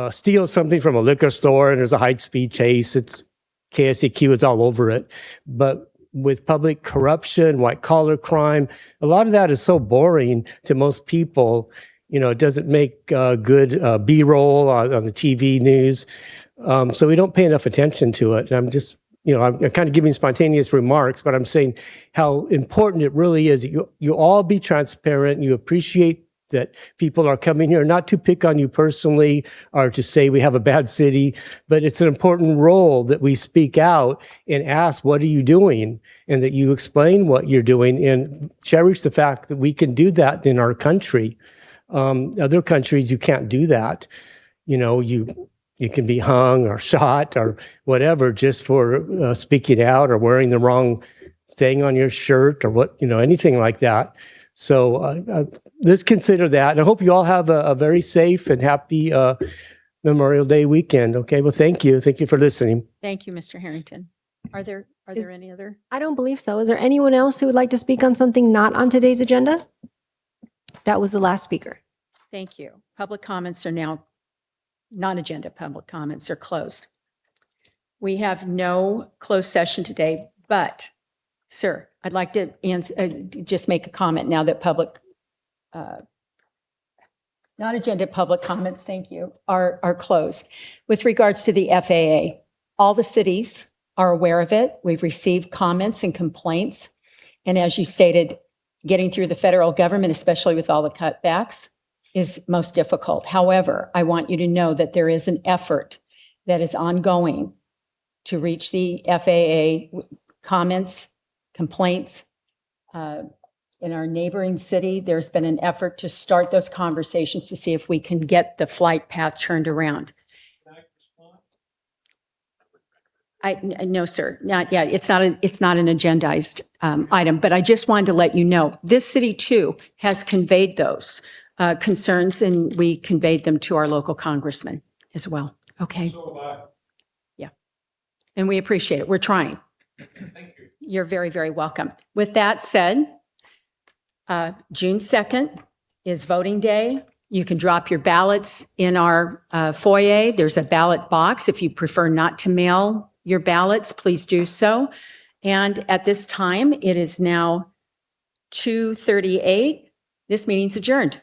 steals something from a liquor store and there's a high-speed chase, it's KSEQ is all over it. But with public corruption, white-collar crime, a lot of that is so boring to most people. It doesn't make good B-roll on the TV news. So we don't pay enough attention to it. And I'm just, I'm kind of giving spontaneous remarks, but I'm saying how important it really is. You all be transparent. You appreciate that people are coming here, not to pick on you personally or to say we have a bad city, but it's an important role that we speak out and ask, what are you doing? And that you explain what you're doing and cherish the fact that we can do that in our country. Other countries, you can't do that. You can be hung or shot or whatever just for speaking out or wearing the wrong thing on your shirt or anything like that. So let's consider that. And I hope you all have a very safe and happy Memorial Day weekend. Okay, well, thank you. Thank you for listening. Thank you, Mr. Harrington. Are there any other? I don't believe so. Is there anyone else who would like to speak on something not on today's agenda? That was the last speaker. Thank you. Public comments are now, non-agenda public comments are closed. We have no closed session today, but, sir, I'd like to just make a comment now that non-agenda public comments, thank you, are closed. With regards to the FAA, all the cities are aware of it. We've received comments and complaints. And as you stated, getting through the federal government, especially with all the cutbacks, is most difficult. However, I want you to know that there is an effort that is ongoing to reach the FAA comments, complaints. In our neighboring city, there's been an effort to start those conversations to see if we can get the flight path turned around. No, sir, not yet. It's not an agendized item, but I just wanted to let you know, this city too has conveyed those concerns, and we conveyed them to our local congressman as well. Okay. Yeah. And we appreciate it. We're trying. Thank you. You're very, very welcome. With that said, June 2nd is voting day. You can drop your ballots in our foyer. There's a ballot box. If you prefer not to mail your ballots, please do so. And at this time, it is now 2:38. This meeting's adjourned.